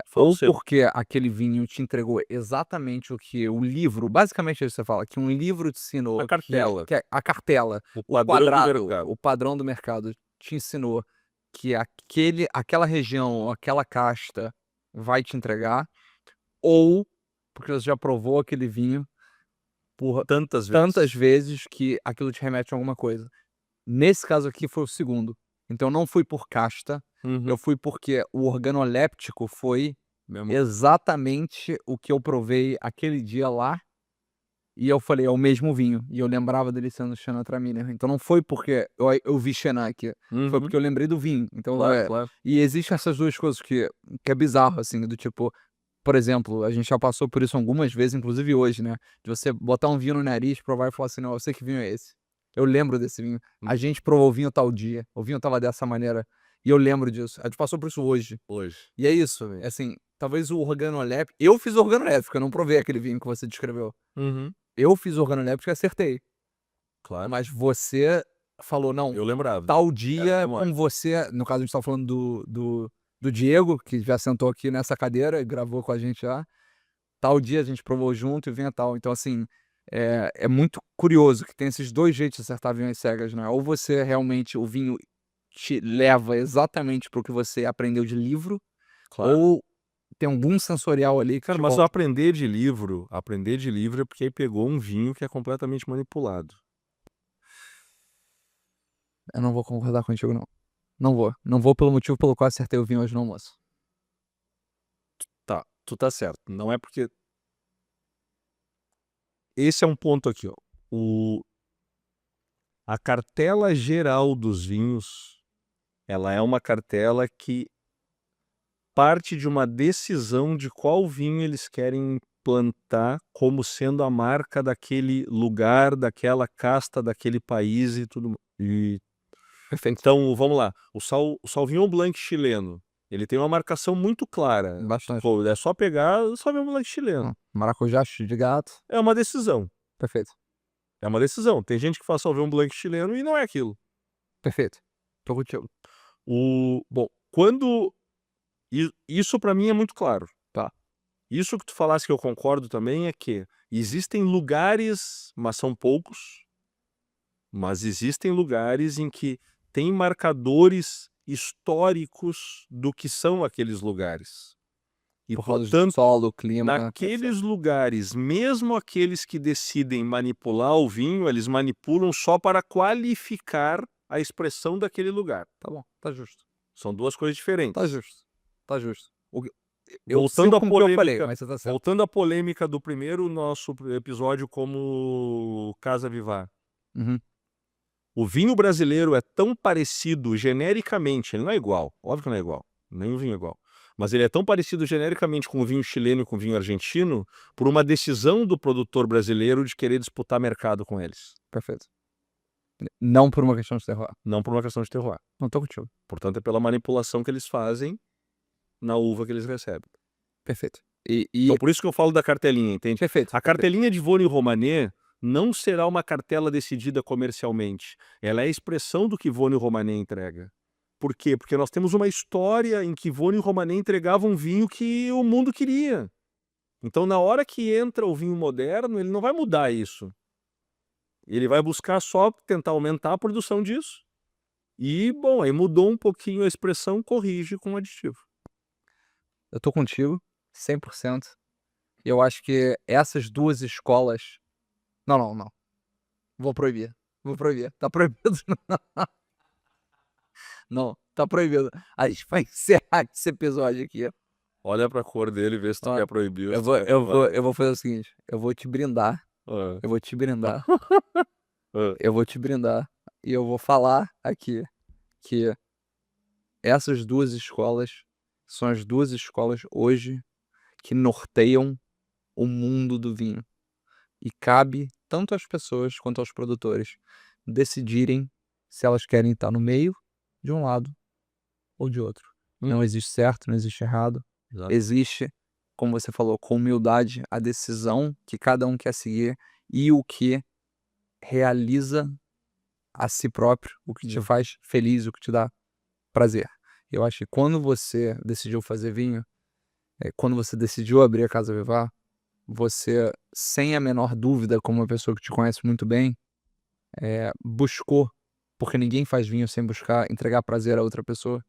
Fala o Ou seu. porque aquele vinho te entregou exatamente o que o livro, basicamente é isso que você fala, que um livro te ensinou, A cartela. que a cartela, O o padrão do quadrado, mercado. o padrão do mercado te ensinou que aquela região, aquela casta vai te entregar, ou porque você já provou aquele vinho por Tantas vezes. tantas vezes que aquilo te remete a alguma coisa. Nesse caso aqui foi o segundo. Então não fui por casta, eu fui porque o organoléptico foi Mesmo. exatamente o que eu provei aquele dia lá, e eu falei: "É o mesmo vinho", e eu lembrava dele sendo Chenin Traminer. Então não foi porque eu vi Chenin aqui, foi porque eu lembrei do vinho. Então, Claro, claro. e existem essas 2 coisas que é bizarro, assim, do tipo, por exemplo, a gente já passou por isso algumas vezes, inclusive hoje, né, de você botar um vinho no nariz, provar e falar assim: "Não, eu sei que vinho é esse. Eu lembro desse vinho. A gente provou o vinho tal dia, o vinho estava dessa maneira, e eu lembro disso". A gente passou por isso hoje. Hoje. E é isso, assim, talvez o organoléptico, eu fiz organoléptico, eu não provei aquele vinho que você descreveu. Eu fiz organoléptico e acertei, Claro. mas você falou: "Não, Eu lembrava. tal dia memória. com você", no caso a gente estava falando do Diego, que já sentou aqui nessa cadeira e gravou com a gente já, tal dia a gente provou junto e vinha tal. Então, assim, é muito curioso que tem esses 2 jeitos de acertar vinho às cegas, né, ou você realmente, o vinho te leva exatamente para o que você aprendeu de livro, Claro. ou tem um boom sensorial ali que Cara, te mas o volta. aprender de livro é porque aí pegou um vinho que é completamente manipulado. Eu não vou concordar contigo não. Não vou pelo motivo pelo qual acertei o vinho hoje no almoço. Tá, tu tá certo. Não é porque esse é um ponto aqui, ó. A cartela geral dos vinhos, ela é uma cartela que parte de uma decisão de qual vinho eles querem plantar como sendo a marca daquele lugar, daquela casta, daquele país e tudo. Perfeito. Então, vamos lá. O Sauvignon Blanc chileno, ele tem uma marcação muito clara. Bastante. Pô, é só pegar o Sauvignon Blanc chileno. Maracujá, de gato. É uma decisão. Perfeito. É uma decisão. Tem gente que faz Sauvignon Blanc chileno e não é aquilo. Perfeito. Tô contigo. Bom, quando... Isso para mim é muito claro, tá? Isso que tu falasse que eu concordo também é que existem lugares, mas são poucos, mas existem lugares em que tem marcadores históricos do que são aqueles lugares. E, Por causa do portanto, solo, clima. naqueles lugares, mesmo aqueles que decidem manipular o vinho, eles manipulam só para qualificar a expressão daquele lugar. Tá bom, tá justo. São 2 coisas diferentes. Tá justo. Tá justo. Eu Voltando sigo à com o que eu falei, polêmica, mas você tá certo. voltando à polêmica do primeiro nosso episódio como Casa Vivá. Uhum. O vinho brasileiro é tão parecido genericamente, ele não é igual, óbvio que não é igual, nenhum vinho é igual, mas ele é tão parecido genericamente com o vinho chileno e com o vinho argentino por uma decisão do produtor brasileiro de querer disputar mercado com eles, Perfeito. Não por uma questão de terroir. não por uma questão de terroir. Não tô contigo. Portanto, é pela manipulação que eles fazem na uva que eles recebem. Perfeito. Então, por isso que eu falo da cartelinha, entende? Perfeito. A cartelinha de Vosne Romanée não será uma cartela decidida comercialmente. Ela é a expressão do que Vosne Romanée entrega. Por quê? Porque nós temos uma história em que Vônio e Romanée entregavam um vinho que o mundo queria. Então, na hora que entra o vinho moderno, ele não vai mudar isso. Ele vai buscar só tentar aumentar a produção disso. E, bom, aí mudou um pouquinho a expressão, corrige com aditivo. Eu tô contigo, 100%. Eu acho que essas duas escolas... Não. Vou proibir. Tá proibido. Não, tá proibido. A gente vai encerrar esse episódio aqui. Olha pra cor dele e vê se tu Ó, quer proibir. Eu vou fazer o seguinte. Eu vou te brindar. Ah, Eu vou te brindar. ah, Eu vou te brindar. E eu vou falar aqui que essas duas escolas são as duas escolas hoje que norteiam o mundo do vinho. E cabe tanto às pessoas quanto aos produtores decidirem se elas querem estar no meio de um lado ou de outro. Não existe certo, não existe errado. exato. Existe, como você falou, com humildade, a decisão que cada um quer seguir e o que realiza a si próprio, o que te faz feliz, o que te dá prazer. Eu acho que quando você decidiu fazer vinho, quando você decidiu abrir a Casa Vivar, você, sem a menor dúvida, como uma pessoa que te conhece muito bem, buscou, porque ninguém faz vinho sem buscar entregar prazer a outra pessoa.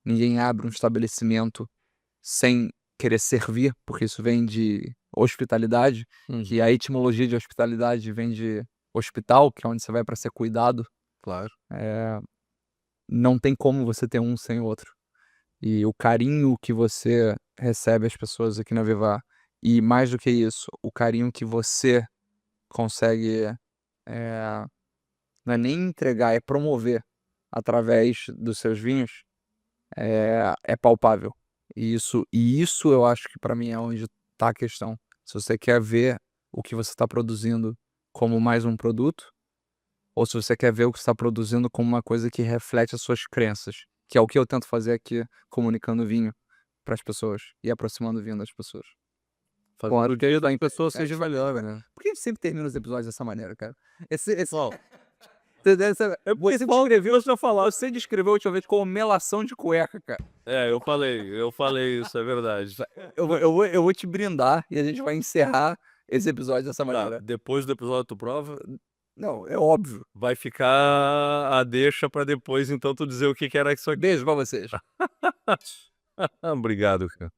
Ninguém abre um estabelecimento sem querer servir, porque isso vem de hospitalidade, que a etimologia de hospitalidade vem de hospital, que é onde você vai para ser cuidado. Claro. Não tem como você ter um sem o outro. E o carinho que você recebe as pessoas aqui na Vivar, e mais do que isso, o carinho que você consegue, não é nem entregar, é promover através dos seus vinhos, é palpável. E isso eu acho que para mim é onde está a questão. Se você quer ver o que você está produzindo como mais um produto, ou se você quer ver o que você está produzindo como uma coisa que reflete as suas crenças, que é o que eu tento fazer aqui, comunicando vinho para as pessoas e aproximando o vinho das pessoas. Fazendo que a pessoa seja melhor, né? Por que a gente sempre termina os episódios dessa maneira, cara? Bom, Você descreveu a última vez como melação de cueca, cara. eu falei isso, é verdade. Eu vou te brindar e a gente vai encerrar esse episódio dessa Tá, maneira. depois do episódio tu prova, Não, é óbvio. vai ficar a deixa pra depois, então, tu dizer o que era isso aqui. Beijo pra vocês. Obrigado, cara.